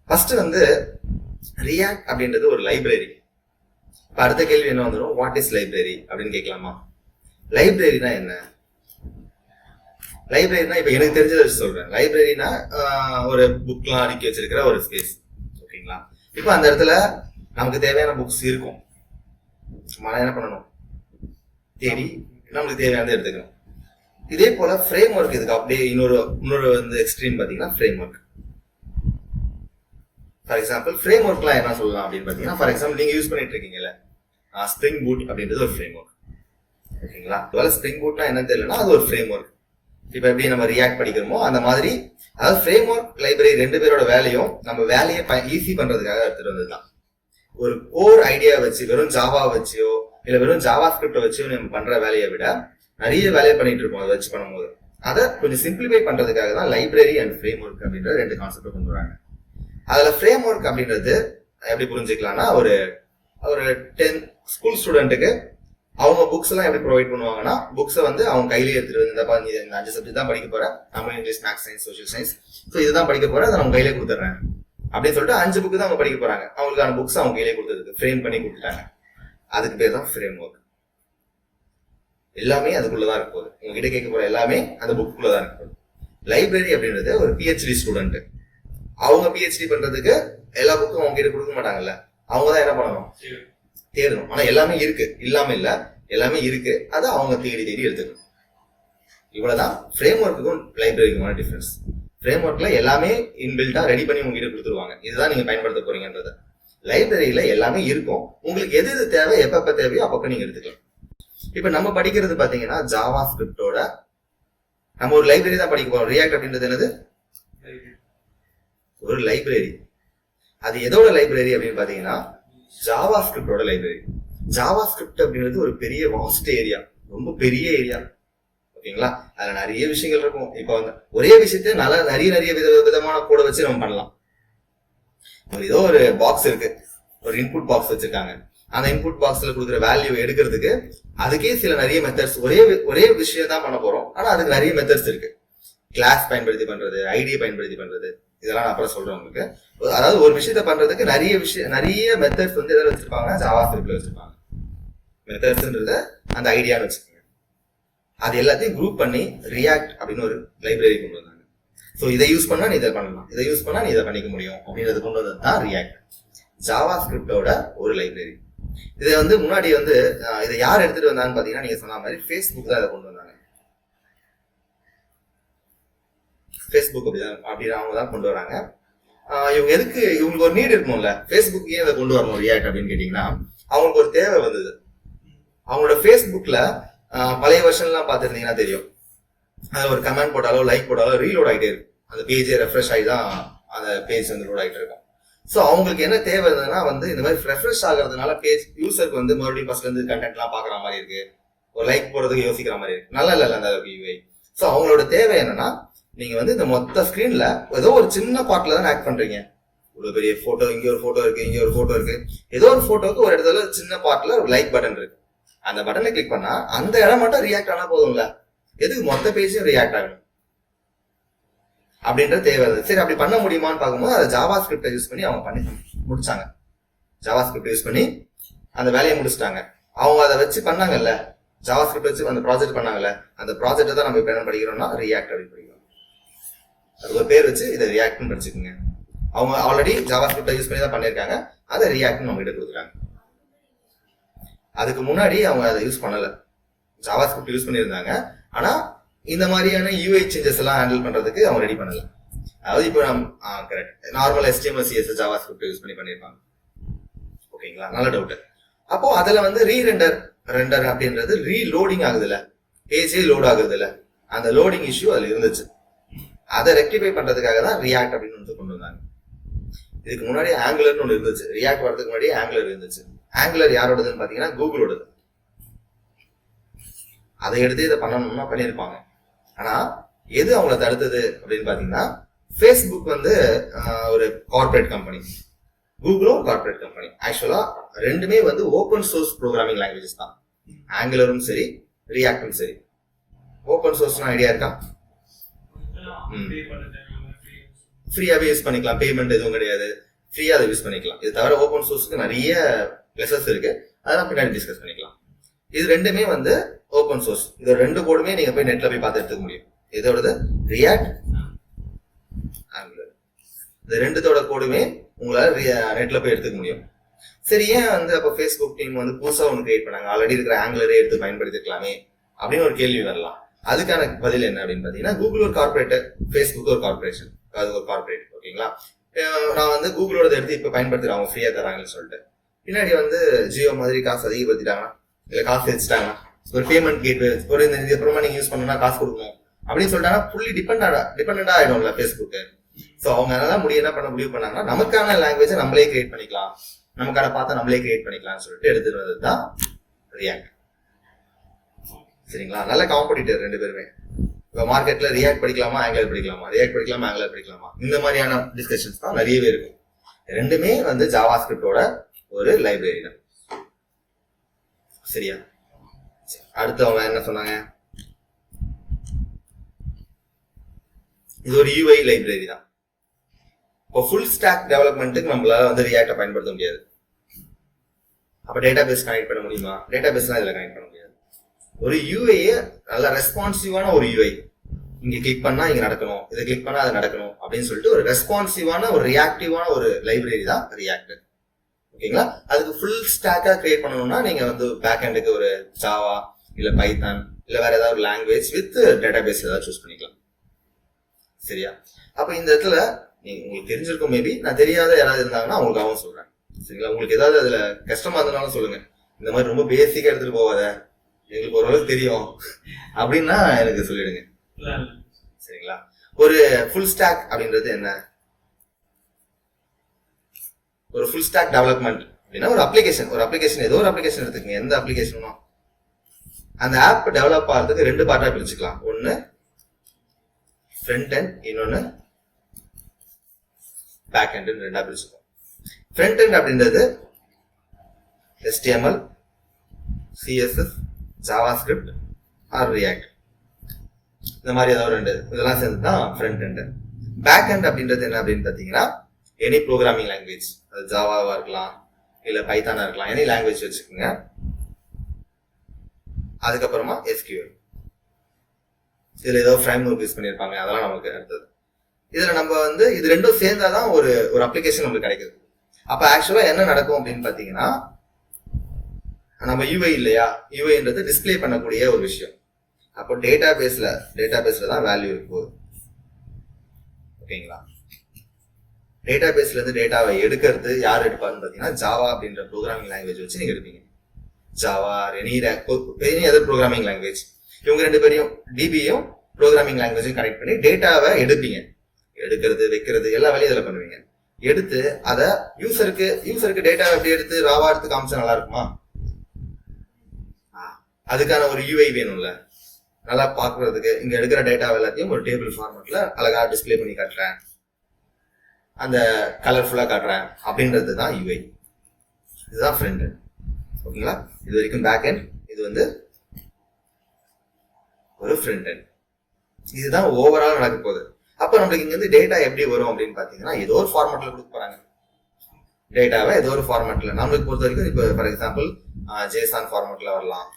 First வந்து react அப்படின்றது ஒரு லைப்ரரி. இப்போ அடுத்த கேள்வி என்ன வந்துடும், வாட் இஸ் லைப்ரரி அப்படின்னு கேட்கலாமா? லைப்ரரினா என்ன? லைப்ரரினா இப்போ எனக்கு தெரிஞ்சதை வச்சு சொல்றேன். லைப்ரரினா ஒரு புக்லாம் அடுக்கி வச்சிருக்கிற ஒரு ஸ்பேஸ். ஓகேங்களா? இப்போ அந்த இடத்துல நமக்கு தேவையான புக்ஸ் இருக்கும். நம்ம என்ன பண்ணணும், தேடி நம்மளுக்கு தேவையானதை எடுத்துக்கணும். இதே போல ஃப்ரேம் ஒர்க் இதுக்கு அப்படியே இன்னொரு வந்து எக்ஸ்ட்ரீம் பார்த்தீங்கன்னா frame work. For example frame ஒர்க்லாம் என்ன சொல்லலாம் அப்படின்னு பார்த்தீங்கன்னா, ஃபார் எக்ஸாம்பிள் நீங்க யூஸ் பண்ணிட்டு இருக்கீங்கல்ல ஸ்ப்ரிங் பூட் அப்படின்றது ஒரு ஃப்ரேம் ஒர்க். ஓகேங்களா? அதுவரை ஸ்ப்ரிங் பூட்னா என்னன்னு தெரியலன்னா அது ஒரு ஃப்ரேம் ஒர்க். இப்போ எப்படி நம்ம ரியாக்ட் படிக்கிறோமோ அந்த மாதிரி, அதாவது ஃப்ரேம் ஒர்க் லைப்ரரி ரெண்டு பேரோட வேலையும் நம்ம வேலையை ஈஸி பண்றதுக்காக எடுத்துட்டு வந்தது தான். ஒரு கோர் ஐடியா வச்சு வெறும் ஜாவா வச்சியோ இல்ல வெறும் ஜாவா ஸ்கிரிப்டை வச்சியோ நம்ம பண்ற வேலையை விட நிறைய வேலையை பண்ணிட்டு இருப்போம் அதை வச்சு பண்ணும்போது. அதை கொஞ்சம் சிம்பிளிஃபை பண்றதுக்காக தான் லைப்ரரி அண்ட் ஃப்ரேம் ஒர்க் அப்படின்ற ரெண்டு கான்செப்ட் கொண்டு வராங்க. அதுல ஃப்ரேம் ஒர்க் அப்படின்றது எப்படி புரிஞ்சுக்கலாம்னா, ஒரு 10 ஸ்கூல் ஸ்டூடெண்ட்டுக்கு அவங்க புக்ஸ் எல்லாம் எப்படி ப்ரொவைட் பண்ணுவாங்கன்னா, புக்ஸை வந்து அவங்க கையிலேயே எடுத்துட்டு இந்த 5 சப்ஜெக்ட் தான் படிக்க போறேன், Tamil, English, maths, science, social science, so இதுதான் படிக்க போறேன், அதை அவங்க கையிலே கொடுத்துட்றேன் அப்படின்னு சொல்லிட்டு 5 புக்கு தான் அவங்க படிக்க போறாங்க. அவங்களுக்கான புக்ஸ் அவங்க கையிலே கொடுத்துருக்கு, ஃப்ரேம் பண்ணி கொடுத்துட்டாங்க. அதுக்கு பேர் தான் ஃப்ரேம் ஒர்க். எல்லாமே அதுக்குள்ளதான் இருக்க போகுது. உங்ககிட்ட கேட்க போற எல்லாமே அந்த புக்குள்ளதான் இருக்க போகுது. லைப்ரரி அப்படின்றது ஒரு PhD ஸ்டூடெண்ட், அவங்க PhD பண்றதுக்கு எல்லா புக்கும் அவங்க கிட்ட கொடுக்க மாட்டாங்கல்ல, அவங்க தான் என்ன பண்ணணும், தேடணும். ஆனா எல்லாமே இருக்கு, இல்லாம இல்ல, எல்லாமே இருக்கு, அதை அவங்க தேடி எடுத்துக்கணும். இவ்வளவுதான் ஃப்ரேம் ஒர்க்குக்கும் லைப்ரரிக்குமான டிஃபரன்ஸ். ஃப்ரேம் ஒர்க்ல எல்லாமே இன்பில்ட்டா ரெடி பண்ணி உங்ககிட்ட கொடுத்துருவாங்க, இதுதான் நீங்க பயன்படுத்த போறீங்கன்றது. லைப்ரரியில எல்லாமே இருக்கும், உங்களுக்கு எது தேவை, எப்பப்ப தேவையோ அப்பப்ப நீங்க எடுத்துக்கலாம். இப்ப நம்ம படிக்கிறது பாத்தீங்கன்னா ஜாவா ஸ்கிரிப்டோட நம்ம ஒரு லைப்ரரி தான் படிக்க போறோம். ரியாக்ட் அப்படின்றது என்னது, ஒரு லைப்ரரி. அது எதோட லைப்ரரி அப்படின்னு பாத்தீங்கன்னா ஜாவா ஸ்கிரிப்டோட லைப்ரரி. ஜாவா ஸ்கிரிப்ட் அப்படின்றது ஒரு பெரிய வாஸ்ட் ஏரியா, ரொம்ப பெரிய ஏரியா. ஓகேங்களா? அதுல நிறைய விஷயங்கள் இருக்கும். இப்ப வந்து ஒரே விஷயத்த நிறைய விதமான கோட வச்சு நம்ம பண்ணலாம். ஏதோ ஒரு பாக்ஸ் இருக்கு, ஒரு இன்புட் பாக்ஸ் வச்சிருக்காங்க, அந்த இன்புட் பாக்ஸ்ல கொடுக்குற வேல்யூ எடுக்கிறதுக்கு அதுக்கே சில நிறைய மெத்தட்ஸ், ஒரே விஷயம் தான் பண்ண போறோம், ஆனா அதுக்கு நிறைய மெத்தட்ஸ் இருக்கு. கிளாஸ் பயன்படுத்தி பண்றது, ஐடியை பயன்படுத்தி பண்றது, இதெல்லாம் நான் அப்புறம் சொல்றேன் உங்களுக்கு. அதாவது ஒரு விஷயத்த பண்றதுக்கு நிறைய மெத்தட்ஸ் வந்து எதில் வச்சிருப்பாங்கன்னா ஜாவா ஸ்கிரிப்ட்ல வச்சிருப்பாங்க. மெத்தட்ஸ்ன்றத அந்த ஐடியான்னு வச்சுக்கோங்க. அது எல்லாத்தையும் குரூப் பண்ணி ரியாக்ட் அப்படின்னு ஒரு லைப்ரரி கொண்டு வந்தாங்க. ஸோ இதை யூஸ் பண்ணா நீ இதை பண்ணலாம், இதை யூஸ் பண்ணா நீ இதை பண்ணிக்க முடியும் அப்படின்றது கொண்டு வந்தது தான் ரியாக்ட், ஜாவா ஸ்கிரிப்டோட ஒரு லைப்ரரி. இதை வந்து முன்னாடி வந்து இதை யார் எடுத்துட்டு வந்தாங்கன்னு பாத்தீங்கன்னா, நீங்க சொன்ன மாதிரி ஃபேஸ்புக் தான் இதை கொண்டு வந்தாங்க. ஃபேஸ்புக் அப்படின்னு அவங்க தான் கொண்டு வராங்க. இவங்க எதுக்கு, இவங்களுக்கு ஒரு நீட் இருக்கணும்ல, ஃபேஸ்புக் ஏன் இதை கொண்டு வரணும் ரியாக்ட் அப்படின்னு கேட்டீங்கன்னா, அவங்களுக்கு ஒரு தேவை வந்தது. அவங்களோட ஃபேஸ்புக்ல பழைய வெர்ஷன்லாம் பார்த்துருந்தீங்கன்னா தெரியும், அது ஒரு கமெண்ட் போட்டாலோ லைக் போட்டாலோ ரீலோட் ஆகிட்டே இருக்கும், அந்த பேஜே ரெஃப்ரெஷ் ஆகி தான் அந்த பேஜ் வந்து லோட் ஆகிட்டு இருக்கும். ஸோ அவங்களுக்கு என்ன தேவை இருந்ததுன்னா வந்து இந்த மாதிரி ரெஃப்ரெஷ் ஆகிறதுனால பேஜ் யூசருக்கு வந்து மறுபடியும் ஃபர்ஸ்ட்ல இருந்து கண்டென்ட்லாம் பார்க்குற மாதிரி இருக்கு, ஒரு லைக் போடுறதுக்கு யோசிக்கிற மாதிரி இருக்கு, நல்லா இல்லை அந்த யூஐ. ஸோ அவங்களோட தேவை என்னன்னா, நீங்க வந்து இந்த மொத்த ஸ்கிரீன்ல ஏதோ ஒரு சின்ன பார்ட்ல தான் ஆக்ட் பண்றீங்க. ஒரு பெரிய போட்டோ, இங்க ஒரு போட்டோ இருக்கு, இங்க ஒரு போட்டோ இருக்கு, ஏதோ ஒரு போட்டோக்கு ஒரு இடத்துல சின்ன பார்ட்ல ஒரு லைக் பட்டன் இருக்கு, அந்த பட்டனை கிளிக் பண்ணா அந்த இடம் மட்டும் ரியாக்ட் ஆனா போதும்ல, எதுக்கு மொத்த பேஜும் ரியாக்ட் ஆகணும் அப்படின்ற தேவை. சரி, அப்படி பண்ண முடியுமான்னு பார்க்கும்போது அதை ஜாவா ஸ்கிரிப்டை யூஸ் பண்ணி அவங்க பண்ணி முடிச்சாங்க. ஜாவா ஸ்கிரிப்ட் யூஸ் பண்ணி அந்த வேலையை முடிச்சிட்டாங்க. அவங்க அதை வச்சு பண்ணாங்கல்ல, ஜாவா ஸ்கிரிப்ட் வச்சு அந்த ப்ராஜெக்ட் பண்ணாங்கல்ல, அந்த ப்ராஜெக்டை தான் நம்ம இப்ப என்ன படிக்கிறோம்னா ரியாக்ட் அப்படின்னு படிக்கிறோம். அதுக்கு ஒரு பேர் வச்சு இதை ரியாக்ட்னு படிச்சுக்கோங்க. அவங்க ஆல்ரெடி ஜாவா ஸ்கிரிப்டை யூஸ் பண்ணி தான் பண்ணியிருக்காங்க, அதை ரியாக்ட்னு அவங்க கிட்ட கொடுத்துட்டாங்க. அதுக்கு முன்னாடி அவங்க அதை யூஸ் பண்ணல, ஜாவா ஸ்கிரிப்ட் யூஸ் பண்ணியிருந்தாங்க, ஆனா இந்த மாதிரியான யூஐ சேஞ்சஸ் எல்லாம் ஹேண்டில் பண்றதுக்கு அவங்க ரெடி பண்ணல. அதாவது இப்போ நம்ம correct normal HTML CSS Java script use பண்ணி பண்ணியிருப்பாங்க. ஓகேங்களா? நல்ல டவுட். அப்போ அதுல வந்து ரெண்டர் அப்படின்றது ரீலோடிங் ஆகுதுல்ல, பேஜே லோட் ஆகுது இல்ல, அந்த லோடிங் இஷ்யூ அதுல இருந்துச்சு. அதை ரெக்டிஃபை பண்றதுக்காக தான் ரியாக்ட் அப்படின்னு வந்து கொண்டு வந்தாங்க. இதுக்கு முன்னாடி ஆங்குலர்னு ஒன்று இருந்துச்சு, ரியாக்ட் வரதுக்கு முன்னாடி ஆங்குலர் இருந்துச்சு. ஆங்குலர் யாரோடதுன்னு பாத்தீங்கன்னா கூகுளோடது. அதை எடுத்து இதை பண்ணணும்னா பண்ணியிருப்பாங்க. ஆனா எது அவங்கள தடுத்தது அப்படின்னு பாத்தீங்கன்னா, ஃபேஸ்புக் வந்து ஒரு கார்பரேட் கம்பெனி, கூகுளும் கார்பரேட் கம்பெனி. ஆக்சுவலா ரெண்டுமே வந்து ஓப்பன் சோர்ஸ் ப்ரோக்ராமிங் லாங்குவேஜஸ் தான், ஆங்குலரும் சரி ரியாக்டும் சரி. ஓப்பன் சோர்ஸ்னா ஐடியா இருக்கா? ஃப்ரீயாவே யூஸ் பண்ணிக்கலாம், பேமெண்ட் எதுவும் கிடையாது, ஃப்ரீயா அதை யூஸ் பண்ணிக்கலாம். இது தவிர ஓப்பன் சோர்ஸ்க்கு நிறைய பிளஸஸ் இருக்கு, அதெல்லாம் பின்னாடி டிஸ்கஸ் பண்ணிக்கலாம். இது ரெண்டுமே வந்து ஓப்பன் சோர்ஸ். இது ரெண்டு கோடுமே நீங்க போய் நெட்ல போய் பார்த்து எடுத்துக்க முடியும். இதோடது ரியாக்ட், ஆங்குலர், இந்த ரெண்டுத்தோட கோடுமே உங்களால நெட்ல போய் எடுத்துக்க முடியும். சரி, ஏன் வந்து அப்ப ஃபேஸ்புக் டீம் வந்து புதுசா ஒன்று கிரியேட் பண்ணாங்க, ஆல்ரெடி இருக்கிற ஆங்குலரே எடுத்து பயன்படுத்திக்கலாமே அப்படின்னு ஒரு கேள்வி வரலாம். அதுக்கான பதில் என்ன அப்படின்னு பாத்தீங்கன்னா, கூகுள் ஒரு கார்பரேட், ஃபேஸ்புக் ஒரு கார்பரேஷன், அது ஒரு கார்பரேட். ஓகேங்களா, நான் வந்து கூகுளோட எடுத்து இப்ப பயன்படுத்துறேன், அவங்க ஃப்ரீயா தராங்கன்னு சொல்லிட்டு பின்னாடி வந்து ஜியோ மாதிரி காசு அதிகப்படுத்திட்டாங்கன்னா, இல்ல காசு வச்சுட்டாங்கன்னா, ஒரு பேமெண்ட் கேட்வே, ஒரு இந்த அப்புறமா நீங்க யூஸ் பண்ணணும்னா காசு கொடுக்கணும் அப்படின்னு சொல்லிட்டாங்கன்னா ஃபுல்லி டிபெண்டா ஆயிடும்ல ஃபேஸ்புக். ஸோ அவங்க அதெல்லாம் என்ன பண்ண முடிவு பண்ணாங்கன்னா, நமக்கான லாங்குவேஜை நம்மளே கிரியேட் பண்ணிக்கலாம், நமக்கான பார்த்தா நம்மளே கிரியேட் பண்ணிக்கலாம்னு சொல்லிட்டு எடுத்துட்டு வந்தது தான் ரியாக்ட். சரிங்களா, நல்ல காம்படிட்டர் ரெண்டு பேருமே. இப்போ மார்க்கெட்ல ரியாக்ட் படிக்கலாமா, ஆங்குலர் படிக்கலாமா, ரியாக்ட் படிக்கலாமா, ஆங்குலர் படிக்கலாமா, இந்த மாதிரியான டிஸ்கஷன்ஸ் தான் நிறையவே இருக்கும். ரெண்டுமே வந்து ஜாவாஸ்கிரிப்டோட ஒரு லைப்ரரி தான். சரியா, அடுத்து அவங்க என்ன சொன்னாங்க, இது ஒரு யூஐ லைப்ரரி தான். இப்போ ஃபுல் ஸ்டாக் டெவலப்மெண்ட்டுக்கு நம்மளால வந்து ரியாக்டை பயன்படுத்த முடியாது. அப்ப டேட்டா பேஸ் கனெக்ட் பண்ண முடியுமா? டேட்டா பேஸ்லாம் இதுல கனெக்ட் பண்ண முடியாது. ஒரு யூஐயே நல்ல ரெஸ்பான்சிவான ஒரு யூஐ, இங்க கிளிக் பண்ணா இங்க நடக்கணும், இதை கிளிக் பண்ணா அது நடக்கணும் அப்படின்னு சொல்லிட்டு ஒரு ரெஸ்பான்சிவான ஒரு ரியாக்டிவான ஒரு லைப்ரரி தான் ரியாக்ட். ஓகேங்களா, அதுக்கு ஃபுல் ஸ்டாக்கா கிரியேட் பண்ணணும்னா நீங்க வந்து பேக் எண்டுக்கு ஒரு ஜாவா இல்ல பைத்தான் இல்ல வேற ஏதாவது லாங்குவேஜ் வித் டேட்டா பேஸ் ஏதாவது சூஸ் பண்ணிக்கலாம். சரியா, அப்ப இந்த இடத்துல உங்களுக்கு தெரிஞ்சிருக்கும், மேபி நான் தெரியாத யாராவது இருந்தாங்கன்னா அவங்களுக்காகவும் சொல்றேன். சரிங்களா, உங்களுக்கு ஏதாவது அதுல கஷ்டமா இருந்தாலும் சொல்லுங்க, இந்த மாதிரி ரொம்ப பேசிக்கா எடுத்துட்டு போவாத, எங்களுக்கு ஓரளவுக்கு தெரியும் அப்படின்னா எனக்கு சொல்லிடுங்க. சரிங்களா, ஒரு ஃபுல் ஸ்டாக் அப்படின்றது என்ன? ஒரு ஃபுல் ஸ்டாக் டெவலப்மெண்ட் அப்படின்னா ஒரு அப்ளிகேஷன் ஏதோ ஒரு அப்ளிகேஷன் எடுத்துக்கங்க, எந்த அப்ளிகேஷனும் அந்த ஆப் டெவலப் ஆகிறதுக்கு ரெண்டு பார்ட்டா பிரிச்சுக்கலாம். ஒன்னு ஃப்ரண்ட் எண்ட், இன்னொன்னு பேக் எண்ட், ரெண்டா பிரிச்சுக்கலாம். ஃப்ரண்ட் எண்ட் அப்படின்றது HTML, CSS, JavaScript or React, இந்த மாதிரி ஏதாவது ரெண்டு இதெல்லாம் சேர்ந்து தான் ஃப்ரண்ட் எண்ட். பேக் எண்ட் அப்படின்றது என்ன அப்படின்னு பாத்தீங்கன்னா, எனி ப்ரோக்ராமிங் லாங்குவேஜ், அது ஜாவாவா இருக்கலாம் இல்ல பைத்தானா இருக்கலாம், எனி லாங்குவேஜ் வச்சுக்கோங்க. அதுக்கப்புறமா SQL, இதுல ஏதோ ஃப்ரேம் ஒர்க் யூஸ் பண்ணிருப்பாங்க, அதெல்லாம் நமக்கு அடுத்தது. இதுல நம்ம வந்து இது ரெண்டும் சேர்ந்தாதான் ஒரு அப்ளிகேஷன் நமக்கு கிடைக்குது. அப்ப ஆக்சுவலா என்ன நடக்கும் அப்படின்னு பாத்தீங்கன்னா, நம்ம யூஐ இல்லையா, யூஐன்றது டிஸ்பிளே பண்ணக்கூடிய ஒரு விஷயம். அப்போ டேட்டா பேஸ்ல தான் வேல்யூ இருக்க போகுது. ஓகேங்களா, டேட்டா பேஸ்ல இருந்து டேட்டாவை எடுக்கிறது யார் எடுப்பாருன்னு பாத்தீங்கன்னா, ஜாவா அப்படின்ற ப்ரோக்ராமிங் லாங்குவேஜ் வச்சு நீங்க எடுப்பீங்க. Java, any other programming language, இவங்க ரெண்டு பேரையும் டிபியும் ப்ரோக்ராமிங் லாங்குவேஜும் கனெக்ட் பண்ணி டேட்டாவை எடுப்பீங்க. எடுக்கிறது, வைக்கிறது, எல்லா வேலையும் இதில் பண்ணுவீங்க. எடுத்து அதை யூசருக்கு டேட்டாவை எப்படி எடுத்து ராவா எடுத்து காமிச்சா நல்லா இருக்குமா? அதுக்கான ஒரு யூஐ வேணும்ல, நல்லா பாக்குறதுக்கு. இங்க எடுக்கிற டேட்டா எல்லாத்தையும் ஒரு டேபிள் ஃபார்மேட்ல அழகா டிஸ்பிளே பண்ணி காட்டுறேன், அந்த கலர்ஃபுல்லா காட்டுறேன் அப்படின்றது தான் யூஐ. இதுதான் ஃப்ரண்ட் எண்ட். ஓகேங்களா, இது வரைக்கும் பேக் எண்ட், இது வந்து ஒரு ஃப்ரண்ட் எண்ட். இதுதான் ஓவரால் நடக்க போகுது. அப்ப நம்மளுக்கு இங்க இருந்து டேட்டா எப்படி வரும் அப்படின்னு பாத்தீங்கன்னா, ஏதோ ஒரு ஃபார்மேட்ல கொடுக்க போறாங்க டேட்டாவை, ஏதோ ஒரு ஃபார்மேட்ல. நம்மளுக்கு பொறுத்த வரைக்கும் இப்போ ஃபார் எக்ஸாம்பிள் ஜேசான் ஃபார்மேட்ல வரலாம்.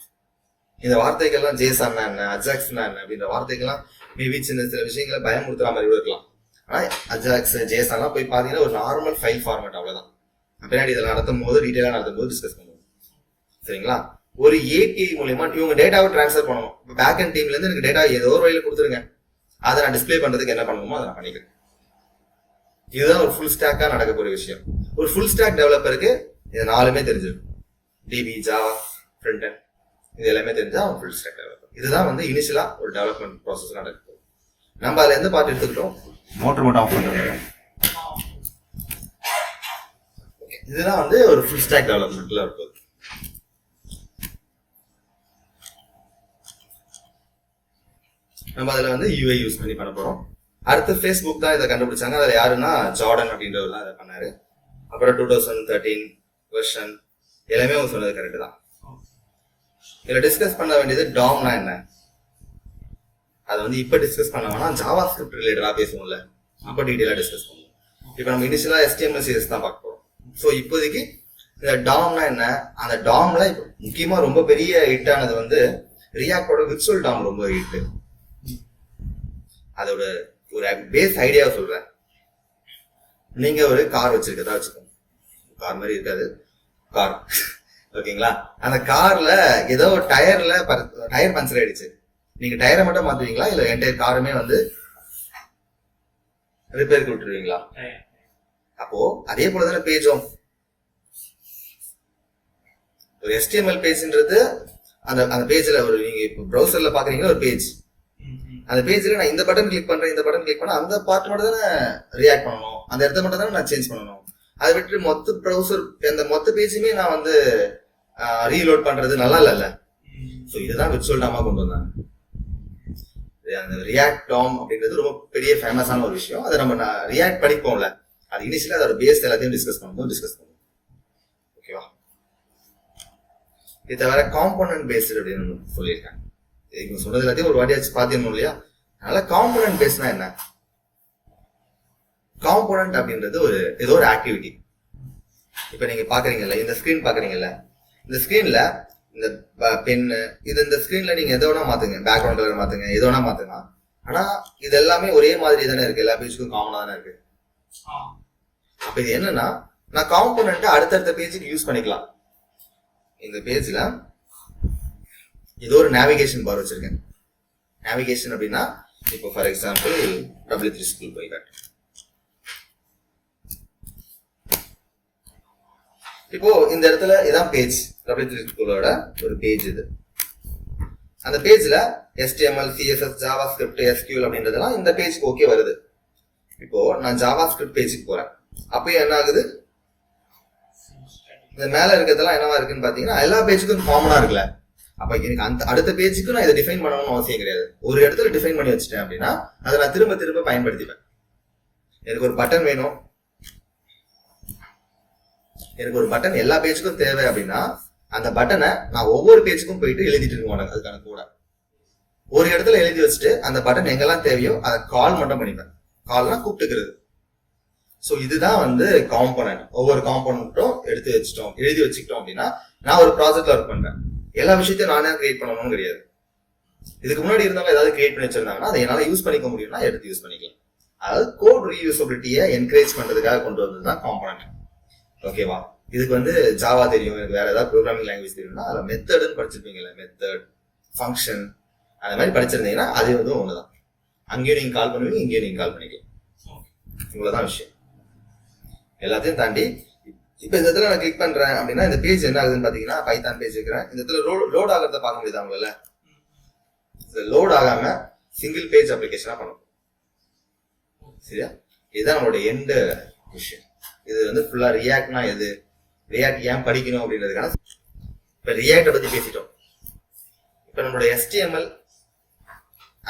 இந்த வார்த்தைகள்லாம் ஜேசான்னா என்ன, அஜாக்ஸ்னா என்ன அப்படின்ற வார்த்தைகள்லாம் மேபி சின்ன சில விஷயங்களை பயமுறுத்துற மாதிரி இருக்கலாம். ஆனா அஜாக்ஸ், ஜேசான்லாம் போய் பாத்தீங்கன்னா ஒரு நார்மல் ஃபைல் ஃபார்மேட், அவ்வளவுதான். பின்னாடி இதில் நடத்தும் போது டீட்டெயிலா நடத்தும் போது டிஸ்கஸ் பண்ணுவோம். சரிங்களா, ஒரு ஏபிஐ மூலியமா இவங்க டேட்டாவை டிரான்ஸ்ஃபர் பண்ணணும். இப்போ பேக் அண்ட் டீம்ல இருந்து எனக்கு டேட்டா ஏதோ ஒரு வழியில கொடுத்துருங்க, அதை நான் டிஸ்பிளே பண்றதுக்கு என்ன பண்ணணுமோ அதை நான் பண்ணிக்கிறேன். இதுதான் ஒரு ஃபுல் ஸ்டாக்கா நடக்கக்கூடிய விஷயம். ஒரு ஃபுல் ஸ்டாக் டெவலப்பருக்கு இது நாலுமே தெரிஞ்சிருக்கும். டிபி, ஜாவா, ஃப்ரண்ட் எண்ட், இது எல்லாமே தெரிஞ்சா அவன் ஃபுல் ஸ்டாக் டெவலப்பர். இதுதான் வந்து இனிஷியலா ஒரு டெவலப்மெண்ட் ப்ராசஸ் நடக்குது. நம்ம அதுல எந்த பார்ட் எடுத்துக்கிட்டோம், மோட்டர் மட்டும் ஆஃப் பண்றோம். இதுதான் வந்து ஒரு ஃபுல் ஸ்டாக் டெவலப்மெண்ட்ல இருக்குது. நம்ம அதுல வந்து யூஐ யூஸ் பண்ணி பண்ண போறோம். அடுத்து ஃபேஸ்புக் தான் இதை கண்டுபிடிச்சாங்க. அதுல யாருன்னா ஜார்டன் அப்படின்றவர் தான் இதை பண்ணாரு. அப்புறம் 2013 வெர்ஷன் எல்லாமே அவங்க சொன்னது கரெக்ட் தான். இதுல டிஸ்கஸ் பண்ண வேண்டியது டாம்னா என்ன, அதை வந்து இப்ப டிஸ்கஸ் பண்ண வேணா, ஜாவா ஸ்கிரிப்ட் ரிலேட்டடா பேசுவோம்ல. அப்போ டீட்டெயிலாக டிஸ்கஸ் பண்ணுவோம். இப்போ நம்ம இனிஷியலாக HTML CSS தான் பார்க்க போகிறோம். ஸோ இப்போதைக்கு இந்த டாம்னா என்ன, அந்த டாம்ல இப்போ முக்கியமாக ரொம்ப பெரிய ஹிட் ஆனது வந்து ரியாக்டோட விர்ச்சுவல் டாம் ரொம்ப ஹிட். அதோட ஒரு பேஸ் ஐடியாவை சொல்றேன். நீங்க ஒரு கார் வச்சிருக்கதா வச்சுக்கோங்க. கார் மாதிரி இருக்காது, கார் ஓகேங்களா. அந்த கார்ல ஏதோ டயர் பஞ்சர் ஆயிடுச்சு. நீங்க டயரை மட்டும் மாத்துவீங்களா இல்ல என்டையர் காருமே வந்து ரிப்பேருக்கு விட்டுருவீங்களா? அப்போ அதே போலதானே பேஜும். ஒரு HTML பேஜ்ன்றது அந்த பேஜ்ல ஒரு நீங்க இப்போ ப்ரௌசர்ல பாக்குறீங்கன்னா ஒரு பேஜ், அந்த பேஜ்ல நான் இந்த பட்டன் கிளிக் பண்றேன், இந்த பட்டன் கிளிக் பண்ண அந்த பார்ட் மட்டும் தானே ரியாக்ட் பண்ணணும், அந்த இடத்த மட்டும் தானே நான் சேஞ்ச் பண்ணணும். அதை விட்டு மொத்த ப்ரௌசர் அந்த மொத்த பேஜுமே நான் வந்து ரீலோட் பண்றது நல்லா இல்லைல்ல. ஸோ இதுதான் விர்ச்சுவல் டாமா கொண்டு வந்தாங்க. அந்த ரியாக்ட் டாம் அப்படின்றது ரொம்ப பெரிய ஃபேமஸான ஒரு விஷயம். அதை நம்ம ரியாக்ட் படிப்போம்ல, அது இனிஷியலா அதோட பேஸ் எல்லாத்தையும் டிஸ்கஸ் பண்ணுவோம். ஓகேவா? இது தவிர காம்போனன்ட் பேஸ்டு அப்படின்னு சொல்லியிருக்காங்க. இதுக்கு சொன்னது எல்லாத்தையும் ஒரு வாட்டியாச்சு பாத்திரணும் இல்லையா? அதனால காம்போனன்ட் பேஸ்னா என்ன? காம்போனன்ட் அப்படின்றது ஏதோ ஒரு ஆக்டிவிட்டி. இப்ப நீங்க பாக்குறீங்கல்ல, இந்த ஸ்கிரீன் பாக்குறீங்கல்ல, இந்த ஸ்கிரீன்ல இந்த பென்னு இந்த ஸ்கிரீன்ல நீங்க எதோ வேணா மாத்துங்க, பேக்ரவுண்ட் கலர் மாத்துங்க, எதோ வேணா மாத்துங்க. ஆனா இது எல்லாமே ஒரே மாதிரி தானே இருக்கு, எல்லா பேஜுக்கும் காமனா தானே இருக்கு. அப்ப இது என்னன்னா, நான் காம்போனன்ட் அடுத்தடுத்த பேஜுக்கு யூஸ் பண்ணிக்கலாம். இந்த பேஜ்ல ஏதோ ஒரு நேவிகேஷன் பார் வச்சிருக்கேன். நேவிகேஷன் அப்படின்னா இப்போ ஃபார் எக்ஸாம்பிள் W3 ஸ்கூல் போய் காட்டு. இப்போ இந்த இடத்துல இதான் பேஜ், W3 ஸ்கூலோட ஒரு பேஜ். இது அந்த பேஜ்ல HTML, CSS, JavaScript, SQL அப்படின்றதெல்லாம் இந்த பேஜ்க்கு ஓகே வருது. இப்போ நான் JavaScript பேஜுக்கு போறேன். அப்போ என்ன ஆகுது, இந்த மேல இருக்கிறதெல்லாம் என்னவா இருக்குன்னு பாத்தீங்கன்னா எல்லா பேஜுக்கும் காமனா இருக்குல்ல. அப்ப எனக்கு அந்த அடுத்த பேஜுக்கு நான் இதை டிஃபைன் பண்ணணும்னு அவசியம் கிடையாது. ஒரு இடத்துல டிஃபைன் பண்ணி வச்சுட்டேன் அப்படின்னா அதை நான் திரும்ப திரும்ப பயன்படுத்திப்பேன். எனக்கு ஒரு பட்டன் வேணும், எனக்கு ஒரு பட்டன் எல்லா பேஜுக்கும் தேவை அப்படின்னா அந்த பட்டனை நான் ஒவ்வொரு பேஜுக்கும் போயிட்டு எழுதிட்டு இருக்க மாட்டேன். அதுக்கான கூட ஒரு இடத்துல எழுதி வச்சுட்டு அந்த பட்டன் எங்கெல்லாம் தேவையோ அதை கால் மட்டும் பண்ணிப்பேன். கால்னா கூப்பிட்டுக்கிறது. ஸோ இதுதான் வந்து காம்போனன்ட். ஒவ்வொரு காம்போனன்ட்டும் எழுதி வச்சுக்கிட்டோம் அப்படின்னா நான் ஒரு ப்ராஜெக்ட்ல ஒர்க் பண்றேன். எல்லா விஷயத்தையும் நானே கிரியேட் பண்ணணும்னு கிடையாது. இதுக்கு முன்னாடி இருந்தவங்க ஏதாவது கிரியேட் பண்ணி வச்சிருந்தாங்கன்னா அதை என்னால யூஸ் பண்ணிக்க முடியும்னா எடுத்து யூஸ் பண்ணிக்கலாம். அதாவது கோட் ரீயூசபிலிட்டியை என்கரேஜ் பண்றதுக்காக கொண்டு வந்ததுதான் காம்போனன்ட். ஓகேவா? இதுக்கு வந்து ஜாவா தெரியும், எனக்கு வேற ஏதாவது ப்ரோக்ராமிங் லாங்குவேஜ் தெரியும்னா அதில் மெத்தடுன்னு படிச்சிருப்பீங்கல்ல, மெத்தட், ஃபங்க்ஷன், அந்த மாதிரி படிச்சிருந்தீங்கன்னா அது வந்து ஒண்ணுதான். அங்கேயும் நீங்க கால் பண்ணுவீங்க, இங்கேயும் நீங்க கால் பண்ணிக்கலாம். இவ்வளவுதான் விஷயம். எல்லாத்தையும் தாண்டி இப்ப இந்த இடத்துல நான் கிளிக் பண்றேன் அப்படின்னா இந்த பேஜ் என்ன ஆகுதுன்னு பாத்தீங்கன்னா பைத்தான் பேஜ் இருக்கிறேன். இந்த இடத்துல லோட் ஆகிறத பார்க்க முடியுது அவங்களால. லோட் ஆகாம சிங்கிள் பேஜ் அப்ளிகேஷனா பண்ணும். சரியா? இதுதான் நம்மளோட எண்ட் விஷயம். இது வந்து ஃபுல்லா ரியாக்ட்னா எது, ரியாக்ட் ஏன் படிக்கணும் அப்படின்றதுக்கான. இப்ப ரியாக்ட பத்தி பேசிட்டோம். இப்ப நம்மளோட HTML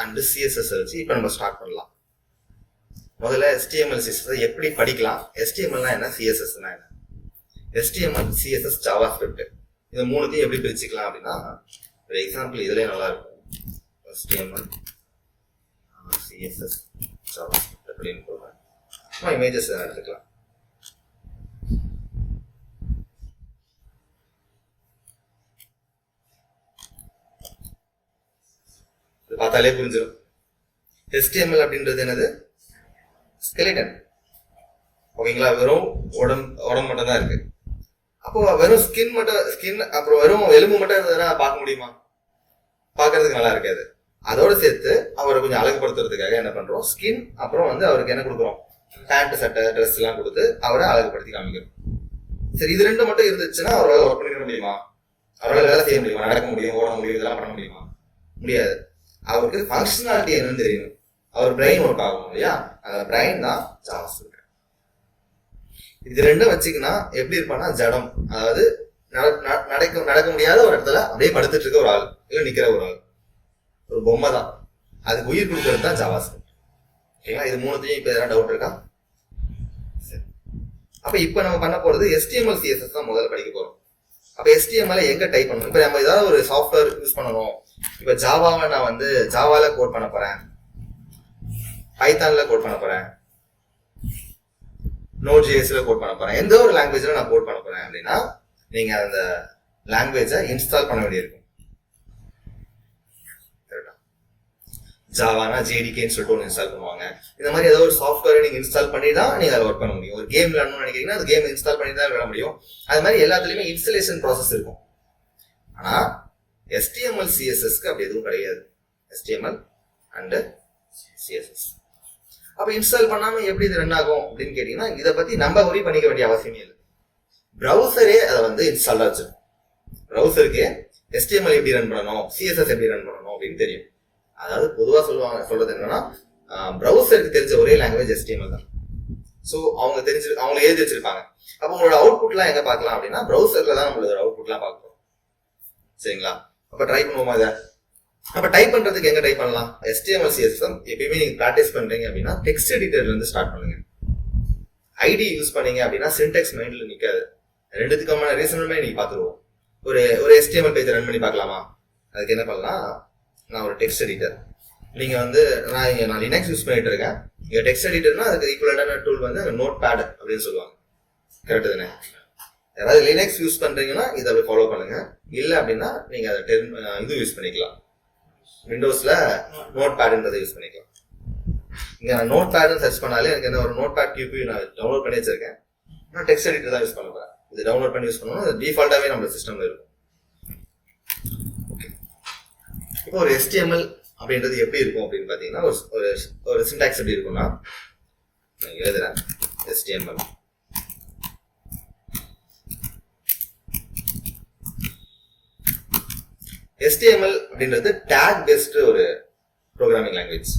அண்ட் CSS வச்சு இப்ப நம்ம ஸ்டார்ட் பண்ணலாம். முதல்ல HTML, CSS எப்படி படிக்கலாம், HTML என்ன, CSS என்ன, HTML, CSS, JavaScript இது மூணுத்தையும் எப்படி பிரிச்சுக்கலாம் அப்படின்னா ஒரு எக்ஸாம்பிள் இதுலயே நல்லா இருக்கும். HTML, CSS, JavaScript அப்படின்னு போடுறேன். நம்ம இமேஜஸ் எடுத்துக்கலாம். இது பார்த்தாலே புரிஞ்சிடும். HTML அப்படின்றது என்னது, ஸ்கெலிட்டன். ஓகேங்களா? வெறும் உடம்பு மட்டும் தான் இருக்கு. அப்போ வெறும் ஸ்கின் அப்புறம் வெறும் எலும்பு மட்டும் இருந்ததுன்னா பார்க்க முடியுமா? பார்க்கறதுக்கு நல்லா இருக்காது. அதோட சேர்த்து அவரை கொஞ்சம் அழகுபடுத்துறதுக்காக என்ன பண்றோம், ஸ்கின் அப்புறம் வந்து அவருக்கு என்ன கொடுக்குறோம், பேண்ட், சட்டை, ட்ரெஸ் எல்லாம் கொடுத்து அவரை அழகுபடுத்தி காமிக்கிறோம். சரி, இது ரெண்டு மட்டும் இருந்துச்சுன்னா அவரால் ஒர்க் பண்ணிக்க முடியுமா? அவரால் வேலை செய்ய முடியுமா? நடக்க முடியும், ஓட முடியும், இதெல்லாம் பண்ண முடியுமா? முடியாது. அவருக்கு ஃபங்க்ஷனாலிட்டி என்னன்னு தெரியணும். அவர் பிரெயின் ஒர்க் ஆகும் இல்லையா? அந்த பிரெயின் தான் JavaScript. இது ரெண்டும் வச்சுக்கினா எப்படி இருப்பான்னா ஜடம். அதாவது நடக்க முடியாத ஒரு இடத்துல அப்படியே படுத்துட்டு இருக்க ஒரு ஆள், இல்ல நிக்கிற ஒரு ஆள், ஒரு பொம்மை தான். அதுக்கு உயிர் கொடுக்கறது தான் JavaScript. ஓகேங்களா? இது மூணுத்தையும் இப்ப எதனா டவுட் இருக்கா? சரி, அப்ப இப்ப நம்ம பண்ண போறது HTML, CSS தான் முதல்ல படிக்க போறோம். அப்ப HTML எங்க டைப் பண்ணணும்? இப்ப நம்ம ஏதாவது ஒரு சாஃப்ட்வேர் யூஸ் பண்ணணும். இப்ப ஜாவாவை நான் வந்து ஜாவால கோட் பண்ண போறேன், பைத்தான்ல கோட் பண்ண போறேன், Node.js கோட் பண்ண போறேன், எந்த ஒரு லாங்குவேஜ்ல நான் கோட் பண்ண போறேன் அப்படின்னா நீங்க அந்த லாங்குவேஜை இன்ஸ்டால் பண்ண வேண்டியிருக்கும். ஜாவானா ஜேடிகேன்னு சொல்லிட்டு ஒன்று இன்ஸ்டால் பண்ணுவாங்க. இந்த மாதிரி ஏதோ ஒரு சாஃப்ட்வேர் நீங்க இன்ஸ்டால் பண்ணி தான் நீங்க அதை ஒர்க் பண்ண முடியும். ஒரு கேம் விளையாடணும்னு நினைக்கிறீங்கன்னா அது கேம் இன்ஸ்டால் பண்ணி தான் விளையாட முடியும். அது மாதிரி எல்லாத்துலயுமே இன்ஸ்டலேஷன் ப்ராசஸ் இருக்கும். ஆனா HTML CSSக்கு அப்படி எதுவும் கிடையாது. HTML அண்ட் CSS அப்ப இன்ஸ்டால் பண்ணாம எப்படி இது ரன் ஆகும் அப்படின்னு கேட்டீங்கன்னா இதை பத்தி நம்ம ஒரி பண்ணிக்க வேண்டிய அவசியமே இல்லை. ப்ரௌசரே அதை வந்து இன்ஸ்டால் வச்சிருக்கும். ப்ரௌசருக்கு HTML எப்படி ரன் பண்ணணும், CSS எப்படி ரன் பண்ணணும் அப்படின்னு தெரியும். அதாவது பொதுவா சொல்றது என்னன்னா ப்ரௌசருக்கு தெரிஞ்ச ஒரே லாங்குவேஜ் HTML தான். ஸோ அவங்க எழுதி வச்சிருப்பாங்க. அப்போ உங்களோட அவுட்புட்லாம் எங்க பார்க்கலாம் அப்படின்னா ப்ரௌசர்ல தான் நம்மளோட அவுட்புட்லாம் பார்க்கணும். சரிங்களா? அப்ப ட்ரை பண்ணுவோமா இதை? அப்ப டைப் பண்றதுக்கு எங்க டைப் பண்ணலாம்? HTML CSS எப்பயுமே நீங்க பிராக்டிஸ் பண்றீங்க அப்படின்னா டெக்ஸ்ட் எடிட்டர்ல இருந்து ஸ்டார்ட் பண்ணுங்க. ஐடி யூஸ் பண்ணீங்க அப்படின்னா சின்டெக்ஸ் மைண்ட்ல நிக்காது. ரெண்டுத்துக்கான ரீசனுமே நீங்க பாத்துருவோம். ஒரு HTML பேஜ் ரன் பண்ணி பார்க்கலாமா? அதுக்கு என்ன பண்ணலாம்? நான் ஒரு டெக்ஸ்ட் எடிட்டர், நீங்க வந்து நான் லினக்ஸ் யூஸ் பண்ணிட்டு இருக்கேன். இங்க டெக்ஸ்ட் எடிட்டர்னா அதுக்கு ஈக்குவலான டூல் வந்து நோட் பேட் அப்படின்னு சொல்லுவாங்க. கரெக்ட் தானே? யாராவது லினக்ஸ் யூஸ் பண்றீங்கன்னா இதை அப்படி ஃபாலோ பண்ணுங்க. இல்ல அப்படின்னா நீங்க அதை இது யூஸ் பண்ணிக்கலாம். விண்டோஸ்ல நோட் பேட்ன்றதை யூஸ் பண்ணிக்கலாம். இங்க நான் நோட் பேட்னு சர்ச் பண்ணாலே எனக்கு என்ன ஒரு நோட் பேட் QP நான் டவுன்லோட் பண்ணி வச்சிருக்கேன். நான் டெக்ஸ்ட் எடிட்டர் தான் யூஸ் பண்ண போறேன். இது டவுன்லோட் பண்ணி யூஸ் பண்ணணும். டிஃபால்ட்டாவே நம்ம சிஸ்டம்ல இருக்கும். இப்போ ஒரு HTML அப்படின்றது எப்படி இருக்கும் அப்படின்னு பாத்தீங்கன்னா ஒரு சின்டாக்ஸ் எப்படி இருக்கும்னா நான் எழுதுறேன் HTML. HTML அப்படின்றது டேக் பேஸ்ட் ஒரு ப்ரோக்ராமிங் லாங்குவேஜ்.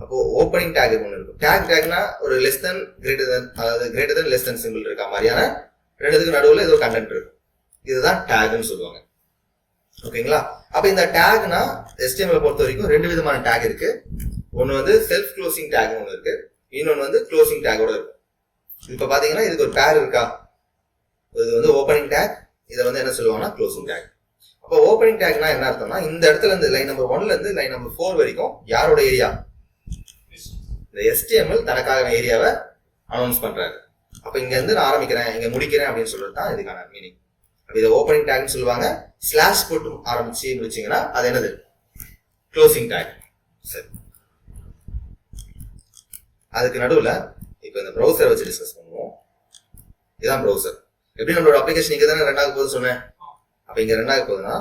அப்போ ஓப்பனிங் டேக் ஒன்று இருக்கும். டேக்னா ஒரு less than greater than less than simple இருக்க மாதிரியான ரெண்டுத்துக்கு நடுவில் ஏதோ கண்டென்ட் இருக்கும். இதுதான் டேக்னு சொல்லுவாங்க. ஓகேங்களா? அப்ப இந்த டேக்னா HTML பொறுத்த வரைக்கும் ரெண்டு விதமான டேக் இருக்கு. ஒன்னு வந்து செல்ஃப் க்ளோசிங் டேக் ஒன்று இருக்கு, இன்னொன்னு வந்து க்ளோசிங் டேக்கோட இருக்கும். இப்ப பாத்தீங்கன்னா இதுக்கு ஒரு பேர் இருக்கா? இது வந்து ஓப்பனிங் டேக், இதை வந்து என்ன சொல்லுவாங்கன்னா க்ளோசிங் டேக். அப்போ ஓப்பனிங் டேக்னா என்ன அர்த்தம்னா இந்த இடத்துல இருந்து லைன் நம்பர் 1ல இருந்து லைன் நம்பர் 4 வரைக்கும் யாரோட ஏரியா? இந்த HTML தனக்கான ஏரியாவை அனௌன்ஸ் பண்றாரு. அப்ப இங்க இருந்து நான் ஆரம்பிக்கிறேன், இங்க முடிக்கிறேன் அப்படின்னு சொல்றது தான் இதுக்கான மீனிங். இதை ஓப்பனிங் டேக்னு சொல்லுவாங்க. ஸ்லாஷ் போட்டு ஆரம்பிச்சு முடிச்சீங்கன்னா அது என்னது? Closing take. சரி, அதுக்கு நடுவில் இப்போ இந்த ப்ரௌசரை வச்சு டிஸ்கஸ் பண்ணுவோம். இதுதான் ப்ரௌசர். எப்படி நம்மளோட அப்ளிகேஷன் இங்க தானே ரன் ஆக போகுது சொன்னேன். அப்ப இங்க ரன் ஆக போகுதுன்னா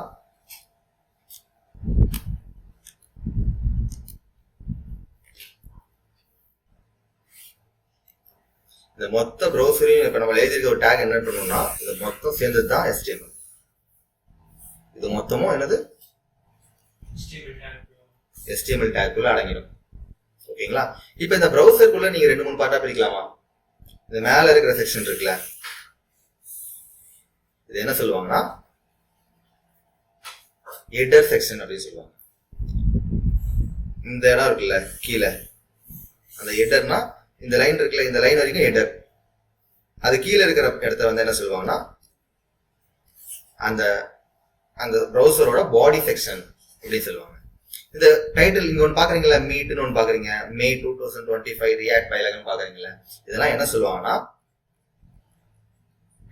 இந்த மொத்த ப்ரௌசரையும் இப்ப நம்ம எழுதிருக்க ஒரு டேக் என்ன பண்ணணும்னா இது மொத்தம் சேர்ந்தது தான் HTML. இது மொத்தமும் என்னது? HTML டேக்குள்ள அடங்கிடும். ஓகேங்களா? இப்ப இந்த ப்ரௌசருக்குள்ள நீங்க 2-3 பார்ட்டா பிரிக்கலாமா? இந்த மேல இருக்கிற செக்ஷன் இருக்குல்ல, இது என்ன சொல்லுவாங்கன்னா ஹெடர் செக்ஷன் அப்படின்னு சொல்லுவாங்க. இந்த இடம் இருக்குல்ல கீழே, அந்த ஹெடர்னா இந்த லைன் இருக்குல்ல, இந்த லைன் வரைக்கும் ஹெடர். அது கீழே இருக்கிற இடத்த வந்து என்ன சொல்லுவாங்கன்னா அந்த அந்த ப்ரௌசரோட பாடி செக்ஷன் அப்படின்னு சொல்லுவாங்க. இந்த டைட்டில் இங்க ஒன்று பாக்குறீங்களா, மீட்னு ஒன்று பாக்குறீங்க, மே 2025 ரியாக்ட் பைலகன் பாக்குறீங்களா, இதெல்லாம் என்ன சொல்லுவாங்கன்னா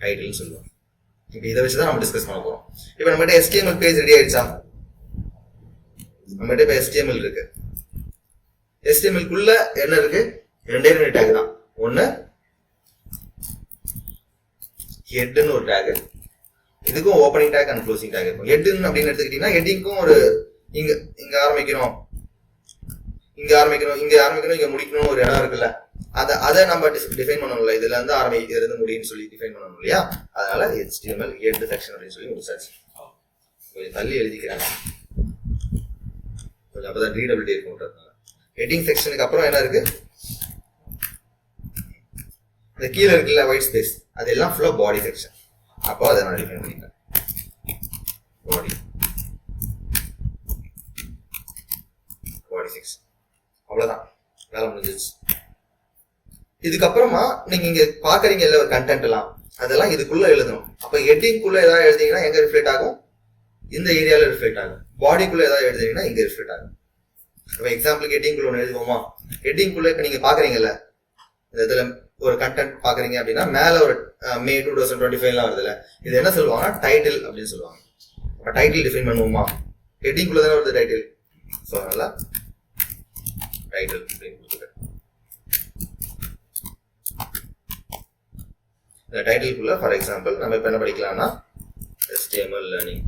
டைட்டில்னு சொல்லுவாங்க. இப்போ இதை வச்சுதான் நம்ம டிஸ்கஸ் பண்ண போறோம். இப்போ நம்மகிட்ட HTML பேஜ் ரெடி ஆயிடுச்சா? நம்மகிட்ட இப்போ HTML இருக்கு. HTML குள்ள என்ன இருக்கு? ரெண்டே டேக் தான். ஒன்னு ஹெட்னு ஒரு டேக், இதுக்கும் opening take and closing take இருக்கும். ஹெட்னு அப்படின்னு எடுத்துக்கிட்டீங்கன்னா ஹெட்டிங்க்கும் ஒரு இங்க ஆரம்பிக்கிறோம், இங்க முடிக்கணும் ஒரு இடம் இருக்குல்ல, அதை நம்ம டிஃபைன் பண்ணணும்ல. இதுல இருந்து முடியும்னு சொல்லி டிஃபைன் பண்ணணும் இல்லையா? அதனால HTML ஹெட் செக்ஷன் அப்படின்னு சொல்லி முடிச்சாச்சு. கொஞ்சம் தள்ளி எழுதிக்கிறாங்க, கொஞ்சம் அப்பதான் ரீடபிலிட்டி இருக்கும். ஹெட்டிங் செக்ஷனுக்கு அப்புறம் என்ன இருக்கு? இந்த கீழே இருக்குல்ல ஒயிட் ஸ்பேஸ், அதெல்லாம் ஃபுல்லா பாடி செக்ஷன். அப்போ அதை நான் டிஃபைன் பண்ணிக்கிறேன். பாடி செக்ஷன் அவ்வளவுதான், வேலை முடிஞ்சிச்சு. இதுக்கப்புறமா நீங்க இங்க பாக்குறீங்க இல்ல ஒரு கண்டென்ட் எல்லாம், அதெல்லாம் இதுக்குள்ள எழுதணும். அப்ப ஹெட்டிங்குள்ள ஏதாவது எழுதிங்கன்னா எங்க ரிஃப்ளெக்ட் ஆகும்? இந்த ஏரியால ரிஃப்ளெக்ட் ஆகும். பாடிக்குள்ள ஏதாவது எழுதிங்கன்னா இங்க ரிஃப்ளெக்ட் ஆகும். இப்போ எக்ஸாம்பிளுக்கு ஹெட்டிங்குள்ள ஒன்று எழுதுவோமா? ஹெட்டிங்குள்ள இப்ப நீங்க பாக்குறீங்கல்ல, இந்த இதுல ஒரு கண்டென்ட் பாக்குறீங்க அப்படின்னா மேல ஒரு மே 2025 வருதுல்ல, இது என்ன சொல்லுவாங்கன்னா டைட்டில் அப்படின்னு சொல்லுவாங்க. அப்ப டைட்டில் டிஃபைன் பண்ணுவோமா? ஹெட்டிங் குள்ள தானே வருது டைட்டில். ஸோ அதனால டைட்டில் அப்படின்னு கொடுத்துருக்கேன். இந்த டைட்டிலுக்குள்ள ஃபார் எக்ஸாம்பிள் நம்ம இப்ப என்ன படிக்கலாம்னா HTML லேர்னிங்.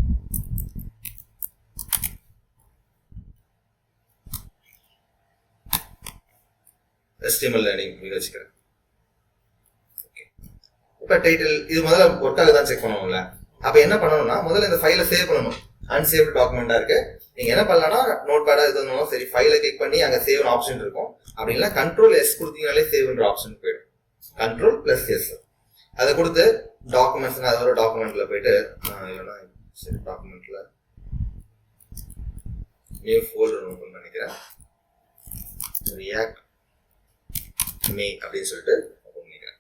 HTML லேர்னிங் அப்படின்னு வச்சுக்கிறேன். இப்ப டைட்டில் இது முதல்ல ஒர்க் ஆகுதான் செக் பண்ணுவோம்ல. அப்ப என்ன பண்ணணும்னா முதல்ல இந்த ஃபைலை சேவ் பண்ணணும். அன்சேவ்டு டாக்குமெண்டா இருக்கு. நீங்க என்ன பண்ணலாம்னா நோட் பேடா இது ஒன்றும் சரி ஃபைலை கிளிக் பண்ணி அங்க சேவ் ஆப்ஷன் இருக்கும். அப்படி இல்லை Ctrl+S கொடுத்தீங்கனாலே சேவ்ன்ற ஆப்ஷன் போயிடும். Ctrl+S அதை கொடுத்து டாக்குமெண்ட்ஸ் அதோட டாக்குமெண்ட்ல போயிட்டு இல்லைன்னா சரி டாக்குமெண்ட்ல நியூ ஃபோல்டர் ஓப்பன் பண்ணிக்கிறேன். ரியாக்ட் மே அப்படின்னு சொல்லிட்டு ஓப்பன் பண்ணிக்கிறேன்.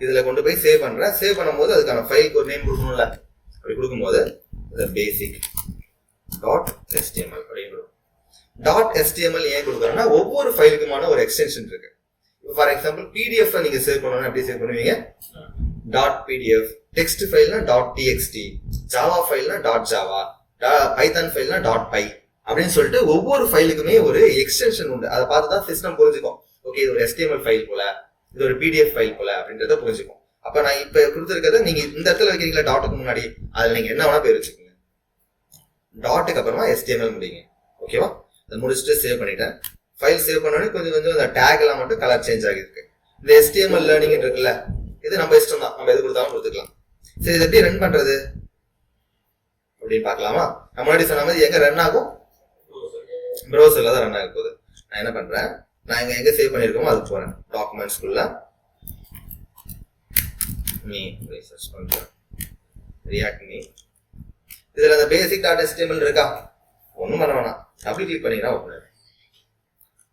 இதுல கொண்டு போய் சேவ் பண்றேன். சேவ் பண்ணும்போது அதுக்கான ஃபைலுக்கு ஒரு நேம் கொடுக்கணும்ல. அப்படி கொடுக்கும்போது basic.html அப்படின்னு .html ஏன் கொடுக்குறேன்னா ஒவ்வொரு ஃபைலுக்குமான ஒரு எக்ஸ்டென்ஷன் இருக்கு. ஃபார் எக்ஸாம்பிள் பிடிஎஃப் நீங்க சேவ் பண்ணணும் எப்படி சேவ் பண்ணுவீங்க? .pdf, டெக்ஸ்ட் ஃபைல்னா .txt, ஜாவா ஃபைல்னா .java, பைத்தான் ஃபைல்னா .py அப்படின்னு சொல்லிட்டு ஒவ்வொரு ஃபைலுக்குமே ஒரு எக்ஸ்டென்ஷன் உண்டு. அதை பார்த்து தான் சிஸ்டம் புரிஞ்சுக்கும். ஓகே இது ஒரு HTML ஃபைல் போல, இது ஒரு PDF ஃபைல் போல அப்படின்றத புரிஞ்சுக்கும். அப்ப நான் இப்ப கொடுத்துருக்கத நீங்க இந்த இடத்துல வைக்கிறீங்களா டாட்டுக்கு முன்னாடி, அதுல நீங்க என்ன வேணா பேர் வச்சுக்கோங்க. டாட்டுக்கு அப்புறமா HTML முடியுங்க. ஓகேவா? அதை முடிச்சுட்டு சேவ் பண்ணிட்டேன். ஃபைல் சேவ் பண்ணோடனே கொஞ்சம் கொஞ்சம் அந்த டேக் எல்லாம் மட்டும் கலர் சேஞ்ச் ஆகிருக்கு. இந்த HTML லேர்னிங் இருக்குல்ல, இது நம்ம இஷ்டம் தான், நம்ம எது கொடுத்தாலும் கொடுத்துக்கலாம். சரி இது எப்படி ரன் பண்றது அப்படின்னு பார்க்கலாமா? நம்ம முன்னாடி சொன்ன மாதிரி எங்க ரன் ஆகும்? ப்ரௌசர்ல தான் ரன் ஆக போகுது. நான் என்ன பண்றேன், நான் எங்க சேவ் பண்ணிருக்கோமோ அது போறேன். டாக்குமெண்ட்ஸ்குள்ள மீ சர்ச் பண்றேன். React me. இதுல அந்த basic.html இருக்கா? ஒன்றும் பண்ண வேணாம். டபுள் கிளிக் பண்ணிங்கன்னா ஓப்பன் ஆகும்.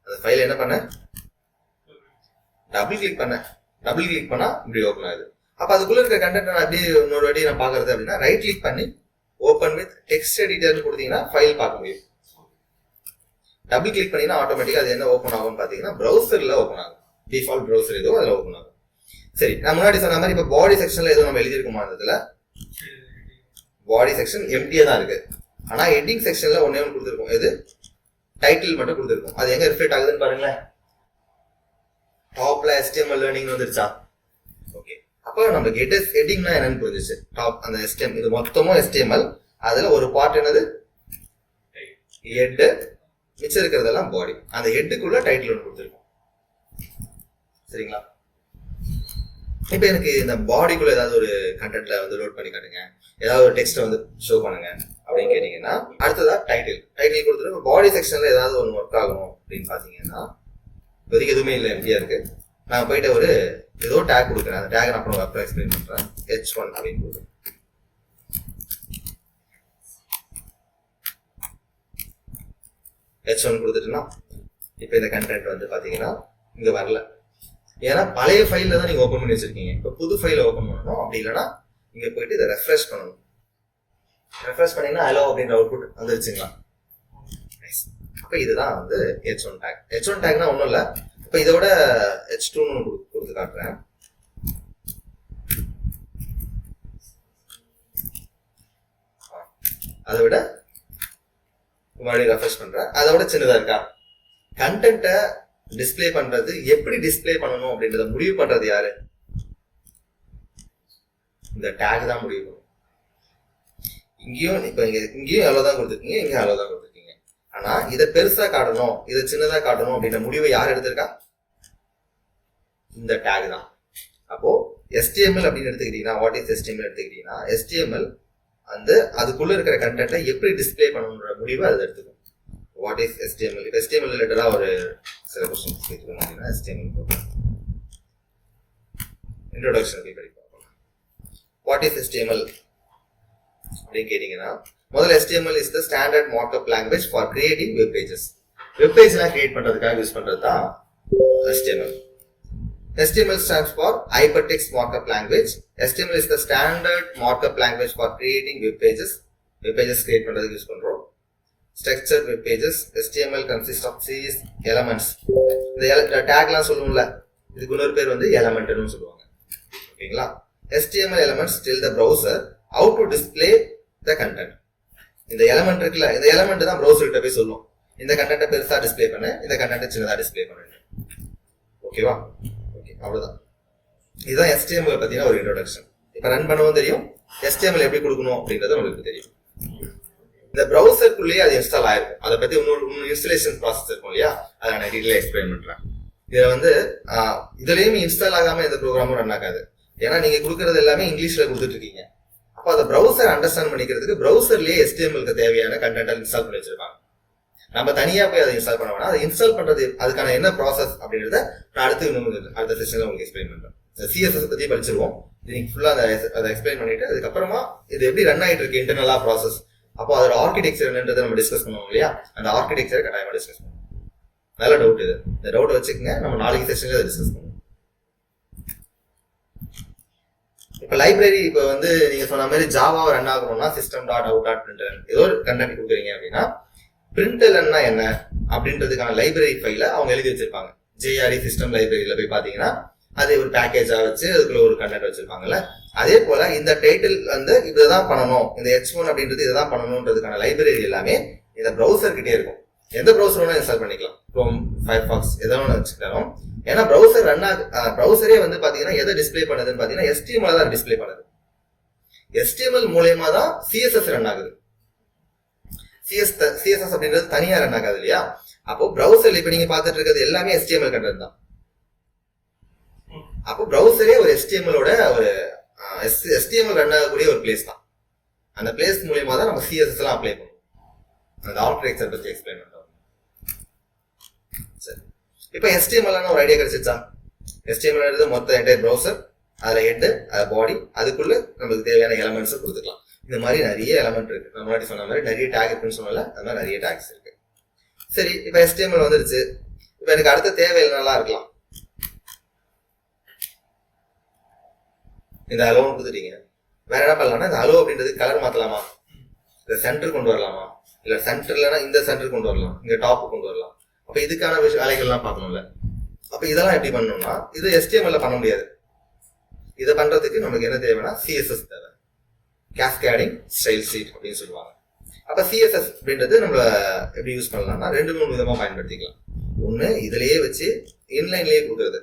அந்த ஃபைல் என்ன பண்ண டபுள் கிளிக் பண்ணா இப்படி ஓப்பன் ஆகுது. அப்ப அதுக்குள்ள இருக்க கண்டென்ட் நான் அப்படியே இன்னொரு வாட்டி நான் பாக்குறது அப்படின்னா ரைட் கிளிக் பண்ணி ஓப்பன் வித் டெக்ஸ்ட் எடிட்டர்னு கொடுத்தீங்கன்னா ஃபைல் பார்க்க முடியும். டபுள் கிளிக் பண்ணீங்கன்னா ஆட்டோமேட்டிக்கா அது என்ன ஓப்பன் ஆகும்னு பாத்தீங்கன்னா ப்ரௌசர்ல ஓப்பன் ஆகும். டிஃபால்ட் ப்ரௌசர் ஏதோ அதுல ஓப்பன் ஆகும். சரி நான் முன்னாடி சொன்ன மாதிரி இப்ப பாடி செக்ஷன்ல ஏதோ நம்ம எழுதிருக்கோமா? இதுல பாடி செக்ஷன் எம்டியா தான் இருக்கு. ஆனா ஹெட்டிங் செக்ஷன்ல ஒன்னே ஒன்று கொடுத்துருக்கோம். எது? டைட்டில் மட்டும் கொடுத்துருக்கோம். அது எங்க ரிஃப்ளெக்ட் ஆகுதுன்னு பாருங்களேன். டாப்ல HTML லேர்னிங் வந்துருச்சா? ஓகே, அப்போ நமக்கு ஹெட்டிங்னா என்னன்னு புரிஞ்சிச்சு. டாப் அந்த HTML இது மொத்தமும் HTML. அதுல ஒரு பார்ட் என்னது? ஹெட். மிச்சம் இருக்கிறதெல்லாம் பாடி. அந்த ஹெட்டுக்குள்ள டைட்டில் ஒன்று கொடுத்துருக்கோம். சரிங்களா? இப்ப எனக்கு இந்த பாடிக்குள்ள ஏதாவது ஒரு கண்டென்ட்ல வந்து லோட் பண்ணி காட்டுங்க, ஏதாவது ஒரு டெக்ஸ்ட் வந்து ஷோ பண்ணுங்க அப்படின்னு கேட்டீங்கன்னா அடுத்ததா டைட்டில் கொடுத்துட்டு பாடி செக்ஷன்ல ஏதாவது ஒன்று ஒர்க் ஆகணும் அப்படின்னு பாத்தீங்கன்னா இப்போதைக்கு எதுவுமே இல்லை, எம்டியா இருக்கு. நான் போயிட்டு ஒரு ஏதோ டேக் கொடுக்குறேன். அந்த டேக் நான் அப்புறம் அப்புறம் எக்ஸ்பிளைன் பண்றேன். H1 அப்படின்னு கொடுக்குறேன். H1 கொடுத்துட்டுன்னா இப்ப இந்த கண்டென்ட் வந்து பாத்தீங்கன்னா இங்க வரல. ஏன்னா பழைய ஃபைல்ல தான் நீங்க ஓபன் பண்ணி வச்சிருக்கீங்க. இப்ப புது ஃபைல ஓபன் பண்ணணும். அப்படி இல்லைன்னா இங்க போயிட்டு இதை ரெஃப்ரெஷ் பண்ணணும். ரெஃப்ரெஷ் பண்ணீங்கன்னா ஹலோ அப்படின்ற அவுட்புட் வந்துருச்சுங்களா? அப்ப இதுதான் வந்து H1 டேக். H1 டேக்னா ஒண்ணும் இல்ல. இப்ப இதோட H2 கொடுத்து காட்டுறேன். அதை விட மறுபடியும் ரெஃப்ரெஷ் பண்றேன். அதை விட சின்னதா இருக்கா? கண்டென்ட்டை டிஸ்பிளே பண்றது எப்படி டிஸ்பிளே பண்ணணும் அப்படின்றத முடிவு பண்றது யாரு? இந்த டேக் தான் முடிவு பண்ணும். இங்கேயும் இப்ப இங்கேயும் அவ்வளவுதான் கொடுத்துருக்கீங்க, இங்கேயும் அவ்வளவுதான் கொடுத்துருக்கீங்க. ஆனா இதை பெருசா காட்டணும், இதை சின்னதா காட்டணும் அப்படின்ற முடிவை யார் எடுத்திருக்கா? இந்த டேக் தான். அப்போ HTML அப்படின்னு எடுத்துக்கிட்டீங்கன்னா, வாட் இஸ் HTML எடுத்துக்கிட்டீங்கன்னா, HTML அந்த அதுக்குள்ள இருக்கிற கண்டென்ட்டை எப்படி டிஸ்பிளே பண்ணணுன்ற முடிவை அதை எடுத்துக்கும். What is HTML? இப்போ HTML ரிலேட்டடா ஒரு சில கொஸ்டின்ஸ் கேட்கணும் அப்படின்னா HTML இன்ட்ரோடக்ஷன் படிப்போம். வாட் இஸ் HTML அப்படின்னு கேட்டீங்கன்னா முதல்ல HTML is the standard markup language for creating web pages. Web பேஜ்லாம் கிரியேட் பண்றதுக்காக யூஸ் பண்றது தான் HTML. HTML stands for Hypertext Markup Language. HTML is the standard markup language for creating web pages. Web pages create பண்றதுக்கு use பண்றோம். Structured web pages. HTML consists of series elements. இந்த டேக்லாம் சொல்லுவோம்ல, இதுக்கு இன்னொரு பேர் வந்து எலமெண்ட்னு சொல்லுவாங்க. ஓகேங்களா? HTML elements tell the browser how to display the content. இந்த எலமெண்ட் இருக்குல்ல, இந்த எலமெண்ட் தான் browser கிட்ட போய் சொல்லும் இந்த கண்டென்ட்டை பெருசா டிஸ்ப்ளே பண்ணு, இந்த கண்டென்ட்டை சின்னதா டிஸ்ப்ளே பண்ணு. ஓகேவா? ஓகே, அவ்வளவுதான். இதுதான் HTML பத்தின ஒரு இன்ட்ரோடக்ஷன். இப்ப ரன் பண்ணவும் தெரியும், HTML எப்படி கொடுக்கணும் அப்படின்றது உங்களுக்கு தெரியும். இந்த ப்ரௌசருக்குள்ளேயே அது இன்ஸ்டால் ஆயிருக்கும். அதை பத்தி இன்னொரு இன்ஸ்டாலேஷன் ப்ராசஸ் இருக்கும் இல்லையா, அதை நான் டீட்டெயிலாக எக்ஸ்பிளைன் பண்றேன். இதுல வந்து இதுலயும் இன்ஸ்டால் ஆகாம எந்த ப்ரோக்ராமும் ரன் ஆகாது. ஏன்னா நீங்க கொடுக்கறது எல்லாமே இங்கிலீஷ்ல கொடுத்துட்டு இருக்கீங்க. அப்போ அந்த ப்ரௌசர் அண்டர்ஸ்டாண்ட் பண்ணிக்கிறதுக்கு ப்ரௌசர்லயே HTML தேவையான கண்டென்ட் இன்ஸ்டால் பண்ணி வச்சிருப்பாங்க. நம்ம தனியா போய் அதை இன்ஸ்டால் பண்ண வேணாம். அதை இன்ஸ்டால் பண்றது அதுக்கான என்ன ப்ராசஸ் அப்படின்றத நான் அடுத்த செஷன்ல உங்களுக்கு எக்ஸ்பிளைன் பண்றேன். CSS பத்தி படிச்சிருவோம். இன்னைக்கு ஃபுல்லா அதை எக்ஸ்பிளைன் பண்ணிட்டு அதுக்கப்புறமா இது எப்படி ரன் ஆயிட்டு இருக்கு இன்டர்னலா ப்ராசஸ், அப்போ அதோட ஆர்கிடெக்சர் என்னன்றதை நம்ம டிஸ்கஸ் பண்ணுவோம் இல்லையா, அந்த ஆர்கிடெக்சரை கட்டாயமா டிஸ்கஸ் பண்ணுவோம். நல்ல டவுட் இது, இந்த டவுட் வச்சுக்கோங்க. நம்ம நாளைக்கு செஷன்ல அதை டிஸ்கஸ் பண்ணுவோம். இப்ப லைப்ரரி இப்ப வந்து நீங்க சொன்ன மாதிரி ஜாவாவை ரன் ஆகணும்னா system.out.println ஏதோ ஒரு கண்டென்ட் கொடுக்குறீங்க அப்படின்னா println என்ன அப்படின்றதுக்கான லைப்ரரி ஃபைல அவங்க எழுதி வச்சிருப்பாங்க. JRE சிஸ்டம் லைப்ரரியில போய் பாத்தீங்கன்னா அது ஒரு பேக்கேஜா வச்சு அதுக்குள்ள ஒரு கண்டென்ட் வச்சிருப்பாங்கல்ல. அதே போல இந்த டைட்டில் வந்து இதுதான் பண்ணணும், இந்த H1 அப்படின்றது இதுதான் பண்ணணும்ன்றதுக்கான லைப்ரரி எல்லாமே இந்த ப்ரௌசர் கிட்டே இருக்கும். எந்த ப்ரௌசர் வேணா இன்ஸ்டால் பண்ணிக்கலாம், Chrome, Firefox எதை வேணா வச்சுக்கலாம். ஏன்னா ப்ரௌசர் ப்ரௌசரே வந்து பாத்தீங்கன்னா எதை டிஸ்பிளே பண்ணுதுன்னு பாத்தீங்கன்னா HTML தான் டிஸ்பிளே பண்ணுது. HTML மூலயமா தான் CSS ரன் ஆகுது. CSS அப்படின்றது தனியா ரன் ஆகாது இல்லையா. அப்போ ப்ரௌசர்ல இப்ப நீங்க பாத்துட்டு இருக்கிறது எல்லாமே HTML கண்டென்ட் தான். அப்போ ப்ரௌசரே ஒரு HTML-ஓட ஒரு HTML ரன் ஆகக்கூடிய ஒரு பிளேஸ் தான். அந்த பிளேஸ் மூலயமா தான் நம்ம CSS எல்லாம் அப்ளை பண்ணுவோம். அந்த ஆர்கிடெக்சர் பத்தி எக்ஸ்பிளைன் பண்றோம். சரி, இப்ப HTML ஒரு ஐடியா கிடைச்சிச்சா? HTML மொத்த என்டையர் ப்ரௌசர், அதுல ஹெட், அது பாடி, அதுக்குள்ள நமக்கு தேவையான எலமெண்ட்ஸ் கொடுத்துக்கலாம். இந்த மாதிரி நிறைய எலமெண்ட் இருக்கு. நம்ம முன்னாடி சொன்ன மாதிரி நிறைய டேக் இருக்குன்னு சொன்னால அது மாதிரி நிறைய டேக்ஸ் இருக்கு. சரி, இப்ப HTML வந்துருச்சு. இப்ப எனக்கு அடுத்த தேவை என்னெல்லாம் இருக்கலாம்? இந்த அலோன்னு கொடுத்துட்டீங்க. வேற என்ன பண்ணலாம்னா இந்த அலோ அப்படின்றது கலர் மாத்தலாமா, இந்த சென்டர் கொண்டு வரலாமா, இல்ல சென்டர்லனா இந்த சென்டர் கொண்டு வரலாம், இங்க டாப் கொண்டு வரலாம். அப்ப இதுக்கான வேலைகள்லாம் பார்க்கணும்ல. அப்ப இதெல்லாம் எப்படி பண்ணணும்னா இது HTML பண்ண முடியாது. இதை பண்றதுக்கு நமக்கு என்ன தேவைன்னா CSS தேவை, கேஸ்கேடிங் ஸ்டைல் ஷீட் அப்படின்னு சொல்லுவாங்க. அப்ப CSS அப்படின்றது நம்ம எப்படி யூஸ் பண்ணலாம்னா 2-3 விதமா பயன்படுத்திக்கலாம். ஒண்ணு இதுலயே வச்சு இன்லைன்லயே கொடுக்கறது,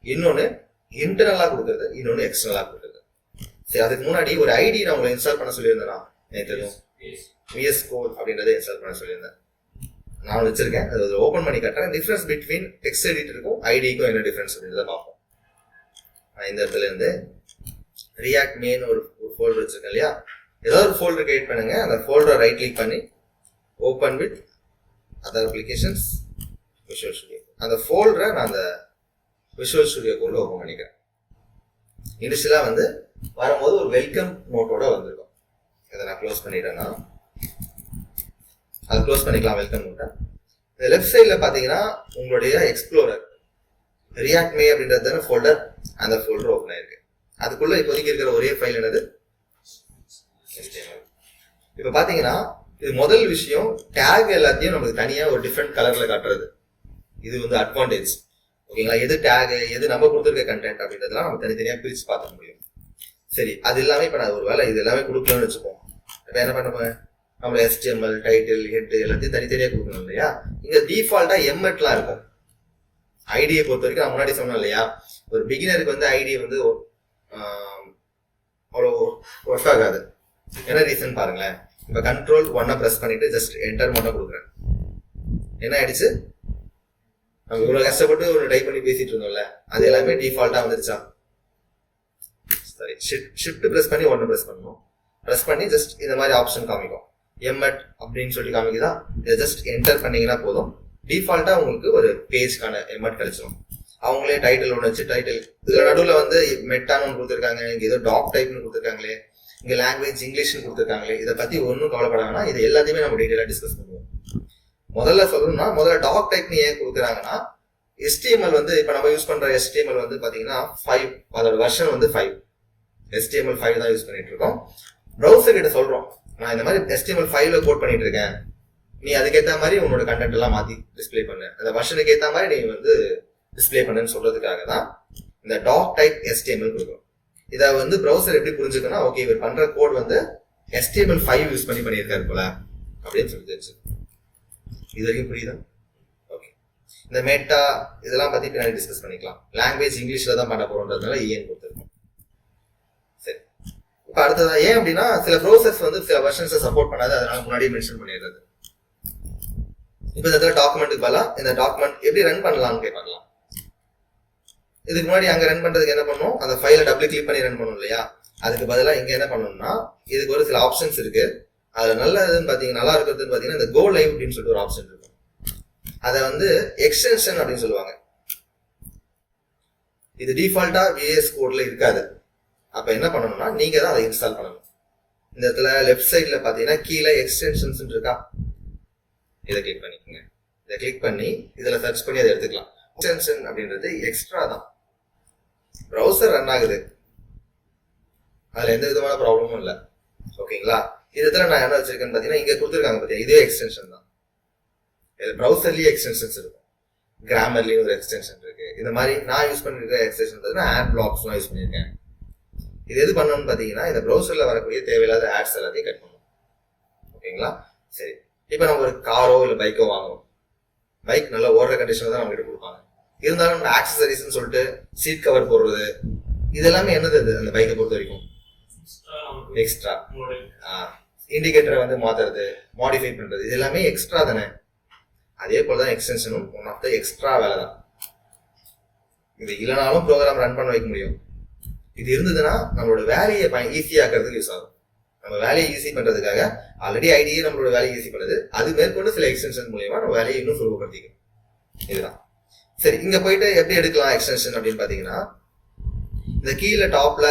இன்னொன்னு இன்டர்னலா கொடுக்கறது, இன்னொன்னு எக்ஸ்டர்னலா கொடுக்கறது. சரி, அதுக்கு முன்னாடி ஒரு ஐடி நான் உங்களை இன்ஸ்டால் பண்ண சொல்லியிருந்தேன். எனக்கு தெரியும் VS Code அப்படின்றத இன்ஸ்டால் பண்ண சொல்லியிருந்தேன். நான் வச்சிருக்கேன், அது ஓபன் பண்ணி காட்டுறேன். டிஃபரன்ஸ் பிட்வீன் டெக்ஸ்ட் எடிட்டருக்கும் ஐடிக்கும் என்ன டிஃபரன்ஸ் அப்படின்றத பார்ப்போம். இந்த இடத்துல இருந்து ரியாக்ட் மெயின் ஒரு ஃபோல்டர் வச்சிருக்கேன் இல்லையா, ஏதாவது ஒரு ஃபோல்டர் கிரியேட் பண்ணுங்க. அந்த ஃபோல்டரை ரைட் கிளிக் பண்ணி open with other applications visual studio. அந்த ஃபோல்டரை நான் அந்த விஷுவல் ஸ்டுடியோக்குள்ள ஓபன் பண்ணிக்கிறேன். இனிஷியலா வந்து வரும்போது ஒரு வெல்கம் நோட்டோட வந்திருக்கும். இதை நான் க்ளோஸ் பண்ணிட்டேன்னா அதை க்ளோஸ் பண்ணிக்கலாம். வெல்கம் நோட்டை இந்த லெஃப்ட் சைட்ல பாத்தீங்கன்னா உங்களுடைய எக்ஸ்ப்ளோரர் ரியாக்ட் மே அப்படின்றது ஃபோல்டர், அந்த ஃபோல்டர் ஓப்பன் ஆயிருக்கு. அதுக்குள்ள இப்போதைக்கு இருக்கிற ஒரே ஃபைல் என்னது HTML. இப்ப பாத்தீங்கன்னா இது முதல் விஷயம், டேக் எல்லாத்தையும் நமக்கு தனியா ஒரு டிஃப்ரெண்ட் கலர்ல காட்டுறது. இது வந்து அட்வான்டேஜ். ஓகேங்களா, எது டேக், எது நம்ம கொடுத்துருக்க கண்டென்ட் அப்படின்றதெல்லாம் நம்ம தனித்தனியா பிரிச்சு பார்க்க முடியும். சரி, அது எல்லாமே இப்ப நான் ஒரு வேலை இது எல்லாமே கொடுக்கணும்னு வச்சுப்போம். இப்ப என்ன பண்ணுவேன், நம்ம HTML டைட்டில் ஹெட் எல்லாத்தையும் தனித்தனியா கொடுக்கணும் இல்லையா. இங்க டிஃபால்ட்டா எம்எட்லாம் இருக்கும். ஐடியை பொறுத்த வரைக்கும் நான் முன்னாடி சொன்னேன் இல்லையா, ஒரு பிகினருக்கு வந்து ஐடி வந்து அவ்வளோ ஒர்க் ஆகாது. என்ன ரீசன் பாருங்களேன். இப்ப Ctrl+1 பிரஸ் பண்ணிட்டு ஜஸ்ட் என்டர் மட்டும் கொடுக்குறேன். என்ன ஆயிடுச்சு, நம்ம இவ்வளவு கஷ்டப்பட்டு ஒரு டைப் பண்ணி பேசிட்டு இருந்தோம்ல, அது எல்லாமே டிஃபால்ட்டா வந்துருச்சா. சரி, ஷிஃப்ட் பிரஸ் பண்ணி 1 பிரஸ் பண்ணணும். பிரஸ் பண்ணி ஜஸ்ட் இந்த மாதிரி ஆப்ஷன் காமிக்கும். எம்எட் அப்படின்னு சொல்லி காமிக்குதா, இதை ஜஸ்ட் என்டர் பண்ணீங்கன்னா போதும். டிஃபால்ட்டா உங்களுக்கு ஒரு பேஜ்க்கான எம்எட் கிடைச்சிடும். அவங்களே டைட்டில் ஒன்று வச்சு டைட்டில் இதுல நடுவில் வந்து மெட்டான்னு ஒன்று கொடுத்துருக்காங்க, இங்க ஏதோ டாக் டைப்னு கொடுத்துருக்காங்களே, இங்க லாங்குவேஜ் இங்கிலீஷ்னு கொடுத்துருக்காங்களே, இதை பத்தி ஒன்றும் கவலைப்படாங்கன்னா இது எல்லாத்தையுமே நம்ம டீட்டெயிலாக டிஸ்கஸ் பண்ணுவோம். முதல்ல சொல்லணும்னா முதல்ல டாக் டைப்னு ஏன் கொடுக்குறாங்கன்னா HTML வந்து இப்ப நம்ம யூஸ் பண்ற HTML வந்து பாத்தீங்கன்னா 5, அதோட வெர்ஷன் வந்து 5, HTML 5 தான் யூஸ் பண்ணிட்டு இருக்கோம். ப்ரௌசர் கிட்ட சொல்றோம், நான் இந்த மாதிரி HTML 5ல கோட் பண்ணிட்டு இருக்கேன், நீ அதுக்கேற்ற மாதிரி உன்னோட கண்டென்ட் எல்லாம் மாத்தி டிஸ்பிளே பண்ணு, அந்த வெர்ஷனுக்கு ஏற்ற மாதிரி நீ வந்து டிஸ்ப்ளே பண்ணுன்னு சொல்றதுக்காக தான் இந்த டாக் டைப் HTML கொடுக்கும். இதை வந்து ப்ரௌசர் எப்படி புரிஞ்சுக்கணும், ஓகே இவர் பண்ற கோட் வந்து HTML5 யூஸ் பண்ணி பண்ணியிருக்காரு போல அப்படின்னு சொல்லி தெரிஞ்சு. இது வரைக்கும் புரியுதா? ஓகே. இந்த மெட்டா இதெல்லாம் பத்தி பின்னாடி டிஸ்கஸ் பண்ணிக்கலாம். லாங்குவேஜ் இங்கிலீஷ்ல தான் பண்ண போறோம்ன்றதுனால EN கொடுத்துருக்கோம். சரி, இப்ப அடுத்ததா ஏன் அப்படின்னா சில ப்ரௌசர்ஸ் வந்து சில வெர்ஷன்ஸை சப்போர்ட் பண்ணாது, அதனால முன்னாடியே மென்ஷன் பண்ணிடுறது. இப்போ இந்த டாக்குமெண்ட்டுக்கு பதிலா இந்த டாக்குமெண்ட் எப்படி ரன் பண்ணலாம்னு கேட்பாங்க. இதுக்கு முன்னாடி அங்க ரன் பண்றதுக்கு என்ன பண்ணும், அந்த ஃபைலை டபுள் கிளிக் பண்ணி ரன் பண்ணும் இல்லையா, அதுக்கு பதிலாக இங்க என்ன பண்ணணும்னா இதுக்கு ஒரு சில ஆப்ஷன்ஸ் இருக்கு. அதுல நல்லதுன்னு பாத்தீங்கன்னா, நல்லா இருக்கிறதுன்னு பாத்தீங்கன்னா இந்த கோ லைவ் அப்படின்னு சொல்லிட்டு ஒரு ஆப்ஷன் இருக்கும். அதை வந்து எக்ஸ்டென்ஷன் அப்படின்னு சொல்லுவாங்க. இது டிஃபால்ட்டா VS கோட்ல இருக்காது. அப்ப என்ன பண்ணணும்னா நீங்க தான் அதை இன்ஸ்டால் பண்ணணும். இந்த இடத்துல லெஃப்ட் சைட்ல பாத்தீங்கன்னா கீழே எக்ஸ்டென்ஷன்ஸ் இருக்கா, இதை கிளிக் பண்ணிக்கோங்க. இதை கிளிக் பண்ணி இதுல சர்ச் பண்ணி அதை எடுத்துக்கலாம். எக்ஸ்டென்ஷன் அப்படின்றது எக்ஸ்ட்ரா தான். ப்ரௌசர் ரன் ஆகுது, அதுல எந்த விதமான ப்ராப்ளமும் இல்லை. ஓகேங்களா? இதுல நான் என்ன வச்சிருக்கேன்னு பாத்தீங்கன்னா இங்க கொடுத்துருக்காங்க பாத்தீங்கன்னா இதே எக்ஸ்டென்ஷன் தான். ப்ரௌசர்லயே எக்ஸ்டென்ஷன்ஸ் இருக்கும், கிராமர்லயும் ஒரு எக்ஸ்டென்ஷன் இருக்கு. இந்த மாதிரி நான் யூஸ் பண்ணிருக்க எக்ஸ்டென்ஷன் பார்த்தீங்கன்னா ஆட் பிளாக்ஸ்லாம் யூஸ் பண்ணியிருக்கேன். இது எது பண்ணணும்னு பாத்தீங்கன்னா இந்த ப்ரௌசர்ல வரக்கூடிய தேவையில்லாத ஆட்ஸ் எல்லாத்தையும் கட் பண்ணணும். ஓகேங்களா? சரி, இப்போ நம்ம ஒரு காரோ இல்லை பைக்கோ வாங்குவோம். பைக் நல்லா ஓடுற கண்டிஷன்ல தான் நம்ம கிட்ட கொடுப்பாங்க. இருந்தாலும் நம்ம ஆக்சசரிஸ்ன்னு சொல்லிட்டு சீட் கவர் போடுறது இதெல்லாமே என்னது, அது அந்த பைக்கை பொறுத்த வரைக்கும் எக்ஸ்ட்ரா. இண்டிகேட்டரை வந்து மாத்துறது, மாடிஃபை பண்றது, இது எல்லாமே எக்ஸ்ட்ரா தானே. அதே போலதான் எக்ஸ்டென்ஷனும் ஒன் ஆஃப் த எக்ஸ்ட்ரா வேலை தான். இது இல்லைனாலும் ப்ரோக்ராம் ரன் பண்ண வைக்க முடியும். இது இருந்ததுன்னா நம்மளோட வேலையை ஈஸியாக்கிறதுக்கு யூஸ் ஆகும். நம்ம வேலையை ஈஸி பண்றதுக்காக ஆல்ரெடி ஐடியே நம்மளோட வேலையை ஈஸி பண்ணுது, அது மேற்கொண்டு சில எக்ஸ்டென்ஷன் மூலியமா நம்ம வேலையை இன்னும் சுலபப்படுத்திக்கணும். இதுதான். சரி, இங்க போயிட்டு எப்படி எடுக்கலாம் எக்ஸ்டென்ஷன் அப்படின்னு பாத்தீங்கன்னா இந்த கீழே டாப்ல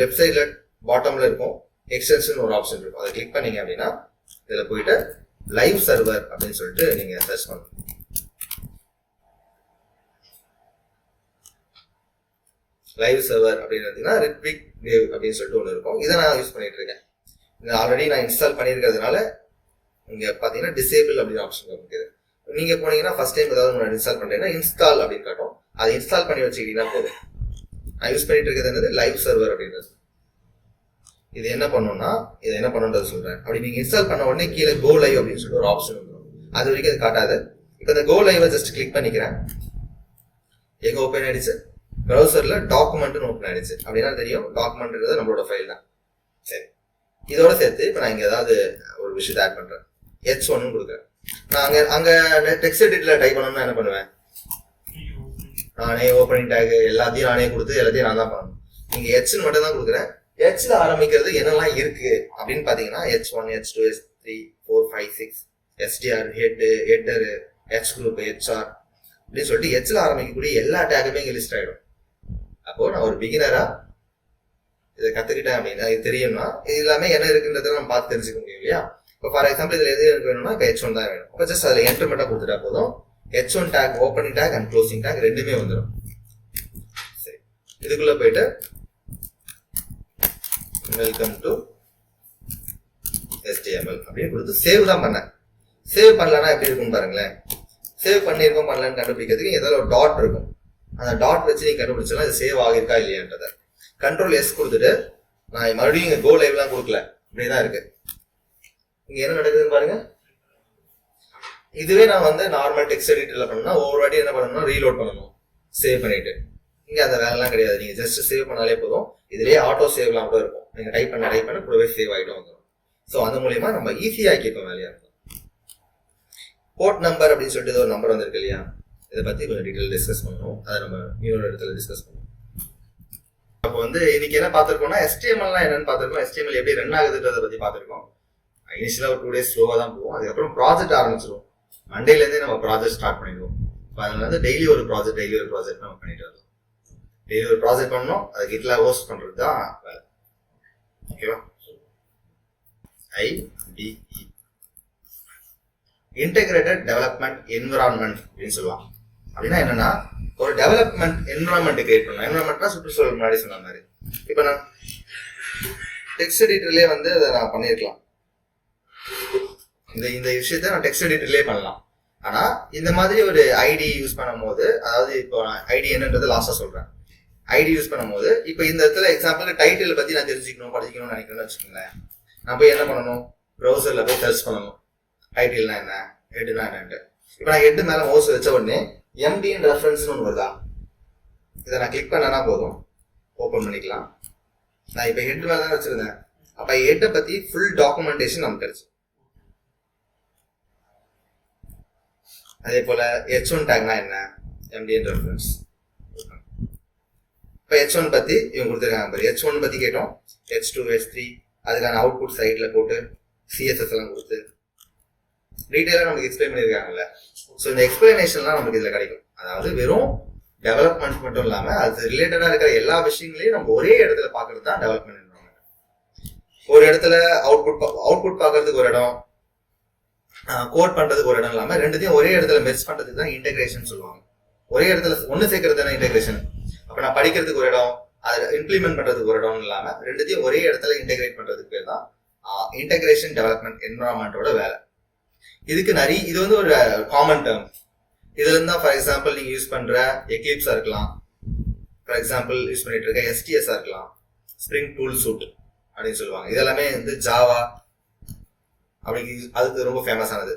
லெஃப்ட் சைட்ல பாட்டம்ல இருக்கும் எக்ஸ்டென்ஷன் ஒரு ஆப்ஷன் இருக்கும். அதை கிளிக் பண்ணீங்க அப்படின்னா இதுல போயிட்டு லைவ் சர்வர் அப்படின்னு சொல்லிட்டு நீங்க சர்ச் பண்ணணும். லைவ் சர்வர் அப்படின்னு ரிட்விக் வேவ் அப்படின்னு சொல்லிட்டு ஒன்று இருக்கும். இதை நான் யூஸ் பண்ணிட்டு இருக்கேன். ஆல்ரெடி நான் இன்ஸ்டால் பண்ணியிருக்கிறதுனால இங்க பாத்தீங்கன்னா டிசேபிள் அப்படின்னு ஆப்ஷன் இருக்குது. நீங்க போனீங்கன்னா ஃபர்ஸ்ட் டைம் ஏதாவது நான் இன்ஸ்டால் பண்றேன்னா இன்ஸ்டால் அப்படின்னு காட்டும். அதை இன்ஸ்டால் பண்ணி வச்சுக்கிட்டீங்கன்னா போதும். நான் யூஸ் பண்ணிட்டு இருக்கிறது என்னது லைவ் சர்வர் அப்படின்றது. இது என்ன பண்ணணும்னா இது என்ன பண்ணுன்றது சொல்றேன். அப்படி நீங்க இன்ஸ்டால் பண்ண உடனே கீழே கோ லைவ் அப்படின்னு சொல்லிட்டு ஒரு ஆப்ஷன் வந்துடும். அது வரைக்கும் அது காட்டாது. இப்போ இந்த கோ லைவை ஜஸ்ட் கிளிக் பண்ணிக்கிறேன். எங்க ஓப்பன் ஆயிடுச்சு, ப்ரௌசர்ல டாக்குமெண்ட்னு ஓப்பன் ஆயிடுச்சு. அப்படின்னா தெரியும் டாக்குமெண்ட்ன்றது நம்மளோட ஃபைல் தான். சரி, இதோட சேர்த்து இப்போ நான் இங்க ஏதாவது ஒரு விஷயத்தை ஆட் பண்றேன். H1 கொடுக்குறேன். நான் அங்க டெக்ஸ்ட் எடிட்டர்ல டைப் பண்ணணும்னா என்ன பண்ணுவேன், நானே ஓப்பனிங் டேக் எல்லாத்தையும் நானே கொடுத்து எல்லாத்தையும் நான் தான் பண்ணணும். நீங்க H மட்டும் தான் கொடுக்குறேன். Hல ஆரம்பிக்கிறது என்னெல்லாம் இருக்கு அப்படின்னு பாத்தீங்கன்னா H1, H2, H3, 4, 5, 6, STR, header, H group, HR அப்படின்னு சொல்லிட்டு Hல ஆரம்பிக்கக்கூடிய எல்லா டேக்குமே இங்க லிஸ்ட் ஆயிடும். அப்போ நான் ஒரு பிகினரா இதை கத்துக்கிட்டேன் அப்படின்னா இது தெரியும்னா இது எல்லாமே என்ன இருக்குன்றத நம்ம பார்த்து தெரிஞ்சுக்க முடியும் இல்லையா. இப்போ ஃபார் எக்ஸாம்பிள் இதுல எது எனக்கு வேணும்னா இப்போ H1 தான் வேணும். இப்போ ஜஸ்ட் அதுல என்டர் மட்டும் கொடுத்துட்டா போதும். H1 take, opening take and closing take ரெண்டுமே வந்துடும். சரி, இதுக்குள்ள போயிட்டு வெல்கம் டு HTML அப்படின்னு கொடுத்து சேவ் தான் பண்ணேன். சேவ் பண்ணலன்னா எப்படி இருக்கும்னு பாருங்களேன். சேவ் பண்ணியிருக்கோம் பண்ணலன்னு கண்டுபிடிக்கிறதுக்கு ஏதாவது ஒரு டாட் இருக்கும். அந்த டாட் வச்சு நீங்க கண்டுபிடிச்சலாம் இது சேவ் ஆகிருக்கா இல்லையான்றத. கண்ட்ரோல் S கொடுத்துட்டு நான் மறுபடியும் இங்க கோ லைவ்லாம் கொடுக்கல, இப்படிதான் இருக்கு. இங்க என்ன நடக்குதுன்னு பாருங்க. இதுவே நான் வந்து நார்மல் டெக்ஸ்ட் எடிட்டர்ல பண்ணா ஒவ்வொரு வாட்டி என்ன பண்ணணும்னா ரீலோட் பண்ணணும் சேவ் பண்ணிட்டு. இங்க அந்த வேலைலாம் கிடையாது. நீங்க ஜஸ்ட் சேவ் பண்ணாலே போதும். இதுலயே ஆட்டோ சேவ்லாம் கூட இருக்கும். நீங்க டைப் பண்ண கூடவே சேவ் ஆகிட்டு வந்துடும். ஸோ அது மூலியமா நம்ம ஈஸியா கேட்போம் வேலையா இருக்கும். போர்ட் நம்பர் அப்படின்னு சொல்லிட்டு ஒரு நம்பர் வந்திருக்கு இல்லையா, இதை பத்தி கொஞ்சம் டீட்டெயில் டிஸ்கஸ் பண்ணணும். அதை நம்ம இன்னொரு இடத்துல டிஸ்கஸ் பண்ணுவோம். அப்போ வந்து இன்னைக்கு என்ன பார்த்திருக்கோம்னா HTML என்னன்னு பார்த்திருக்கோம். HTML எப்படி ரன் ஆகுதுன்றதை பத்தி பார்த்திருக்கோம். இனிஷியலா ஒரு 2 days ஸ்லோவா தான் போகும். அதுக்கப்புறம் ப்ராஜெக்ட் ஆரம்பிச்சிடும். மண்டேல இருந்தே நம்ம ப்ராஜெக்ட் ஸ்டார்ட் பண்ணிடுவோம். இப்போ அதில் வந்து டெய்லி ஒரு ப்ராஜெக்ட் நம்ம பண்ணிட்டு வரலாம். டெய்லி ஒரு ப்ராஜெக்ட் பண்ணணும், அது கிட்ல ஹோஸ்ட் பண்றது தான் வேலை. ஓகேவா? IDE இன்டெகிரேட்டட் டெவலப்மெண்ட் என்விரான்மெண்ட் அப்படின்னு சொல்லுவாங்க. அப்படின்னா என்னன்னா ஒரு டெவலப்மெண்ட் என்விரான்மெண்ட் கிரியேட் பண்ணணும். என்விரான்மெண்ட்னா சுற்றுச்சூழல் முன்னாடி சொன்ன மாதிரி. இப்போ நான் டெக்ஸ்ட் எடிட்டர்லயே வந்து அதை நான் பண்ணியிருக்கலாம். இந்த விஷயத்த நான் டெக்ஸ்ட் எடிட்டர்லயே பண்ணலாம். ஆனா இந்த மாதிரி ஒரு ஐடி யூஸ் பண்ணும் போது, அதாவது இப்போ ஐடி என்னன்றது லாஸ்டா சொல்றேன். ஐடி யூஸ் பண்ணும் போது இப்போ இந்த இடத்துல எக்ஸாம்பிள் டைட்டில் பத்தி நான் தெரிஞ்சுக்கணும் படிக்கணும்னு நினைக்கிறேன்னு வச்சுக்கோங்களேன். நான் போய் என்ன பண்ணணும், ப்ரௌசர்ல போய் சர்ச் பண்ணணும் டைட்டில்னா என்ன, ஹெட்னா என்னன்ட்டு. இப்போ நான் ஹெட் மேல மவுஸ் வச்ச உடனே எம்டிஎன் ரெஃபரன்ஸ்னு ஒன்று வருதா, இதை நான் கிளிக் பண்ணனா போதும், ஓப்பன் பண்ணிக்கலாம். நான் இப்போ ஹெட் மேல தான் வச்சிருந்தேன். அப்ப ஹெட்டை பத்தி ஃபுல் டாக்குமெண்டேஷன் நமக்கு கிடைச்சு. அதே போல H1 டேக்னா என்ன, எம்டிஎன் ரெஃபரன்ஸ். இப்போ H1 பத்தி இவங்க கொடுத்துருக்காங்க பாரு. H1 பத்தி கேட்டோம், H2 H3 அதுக்கான அவுட்புட் சைட்ல போட்டு சிஎஸ்எஸ் எல்லாம் கொடுத்து டீட்டெயிலாக நமக்கு எக்ஸ்பிளைன் பண்ணியிருக்காங்கல்ல. ஸோ இந்த எக்ஸ்பிளனேஷன்லாம் நமக்கு இதில் கிடைக்கும். அதாவது வெறும் டெவலப்மெண்ட் மட்டும் இல்லாமல் அது ரிலேட்டடாக இருக்கிற எல்லா விஷயங்களையும் நம்ம ஒரே இடத்துல பார்க்கறது தான் டெவலப்மெண்ட். ஒரு இடத்துல அவுட்புட் பார்க்கறதுக்கு ஒரு இடம், கோட் பண்றதுக்கு ஒரு இடம் இல்லாம ரெண்டுத்தையும் ஒரே இடத்துல மெர்ஜ் பண்றதுக்கு தான் இன்டெகிரேஷன் சொல்லுவாங்க. ஒரே இடத்துல ஒன்னு சேர்க்கறது தானே இன்டெகிரேஷன். அப்ப நான் படிக்கிறதுக்கு ஒரு இடம், அதை இம்ப்ளிமெண்ட் பண்றதுக்கு ஒரு இடம் இல்லாம ரெண்டுத்தையும் ஒரே இடத்துல இன்டெகிரேட் பண்றதுக்கு பேர் தான் இன்டெகிரேஷன் டெவலப்மெண்ட் என்விரான்மெண்டோட வேலை. இதுக்கு நிறைய இது வந்து ஒரு காமன் டேர்ம். இதுல இருந்தா ஃபார் எக்ஸாம்பிள் நீங்க யூஸ் பண்ற எக்லிப்ஸா இருக்கலாம், ஃபார் எக்ஸாம்பிள் யூஸ் பண்ணிட்டு இருக்க எஸ்டிஎஸ்ஆ இருக்கலாம், ஸ்ப்ரிங் டூல் சூட் அப்படின்னு சொல்லுவாங்க. இதெல்லாமே வந்து ஜாவா அப்படி அதுக்கு ரொம்ப ஃபேமஸ் ஆனது.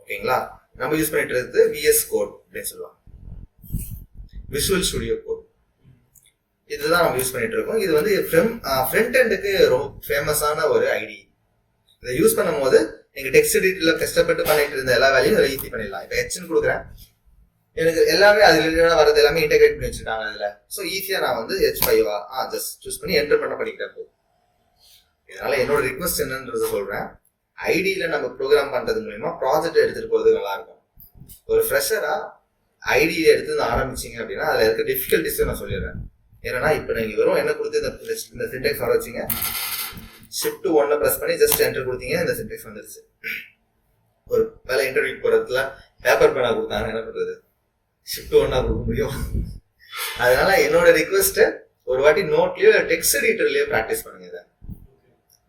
ஓகேங்களா, நம்ம யூஸ் பண்ணிட்டு இருக்கிறது விஎஸ் கோட் அப்படின்னு சொல்லுவாங்க, விஷுவல் ஸ்டுடியோ கோட். இதுதான் நம்ம யூஸ் பண்ணிட்டு இருக்கோம். இது வந்து ஃப்ரண்ட் எண்டுக்கு ரொம்ப ஃபேமஸான ஒரு ஐடி. இதை யூஸ் பண்ணும் போது நீங்க டெக்ஸ்ட் எடிட்டர்ல கஷ்டப்பட்டு பண்ணிட்டு இருந்த எல்லா வேலையும் ஈஸி பண்ணிடலாம். இப்போ ஹெச்னு கொடுக்குறேன், எனக்கு எல்லாமே அது ரிலேட்டடா வரது எல்லாமே இன்டெகிரேட் பண்ணி வச்சிருக்காங்க அதுல. ஸோ ஈஸியா நான் வந்து H5 ஜஸ்ட் சூஸ் பண்ணி என்டர் பண்ண படிக்கிறேன் போதும். இதனால என்னோட ரிக்வஸ்ட் என்னன்றத சொல்றேன், ஐடியில நம்ம ப்ரோக்ராம் பண்றது மூலமா ப்ராஜெக்ட் எடுத்துட்டு போறது நல்லா இருக்கும். ஒரு ஃப்ரெஷரா ஐடியை எடுத்து ஆரம்பிச்சிங்க அப்படின்னா அதுல இருக்க டிஃபிகல்டிஸ் நான் சொல்லிடுறேன். ஏன்னா இப்போ நீங்க வெறும் என்ன கொடுத்து இந்த சின்டெக்ஸ் வர வச்சிங்க, ஷிஃப்ட் 1 பிரஸ் பண்ணி ஜஸ்ட் என்டர் கொடுத்தீங்க, இந்த சின்டெக்ஸ் வந்துருச்சு. ஒரு வேலை இன்டர்வியூ போறதுல பேப்பர் பேனா கொடுத்தாங்க, என்ன பண்றது, ஷிஃப்ட் 1 கொடுக்க முடியும். அதனால என்னோட ரிக்வெஸ்ட், ஒரு வாட்டி நோட்லயோ டெக்ஸ்ட் எடிட்டர்லயோ ப்ராக்டிஸ் பண்ணுங்க. இதை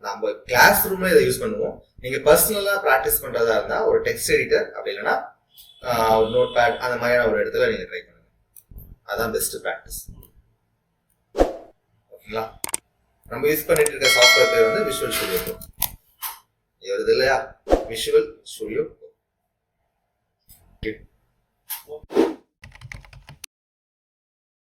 நம்ம கிளாஸ் ரூம்ல இதை யூஸ் பண்ணுவோம். நீங்க பர்சனலா ப்ராக்டிஸ் பண்றதா இருந்தா ஒரு டெக்ஸ்ட் எடிட்டர் அப்படி இல்லைன்னா ஒரு நோட் பேட் அந்த மாதிரியான ஒரு இடத்துல நீங்க ட்ரை பண்ணுங்க. அதான் பெஸ்ட் ப்ராக்டிஸ். ஓகேங்களா, நம்ம யூஸ் பண்ணிட்டு இருக்க சாஃப்ட்வேர் பேர் வந்து விஷுவல் ஸ்டுடியோ கோட். வருது இல்லையா, விஷுவல் ஸ்டுடியோ கோட்.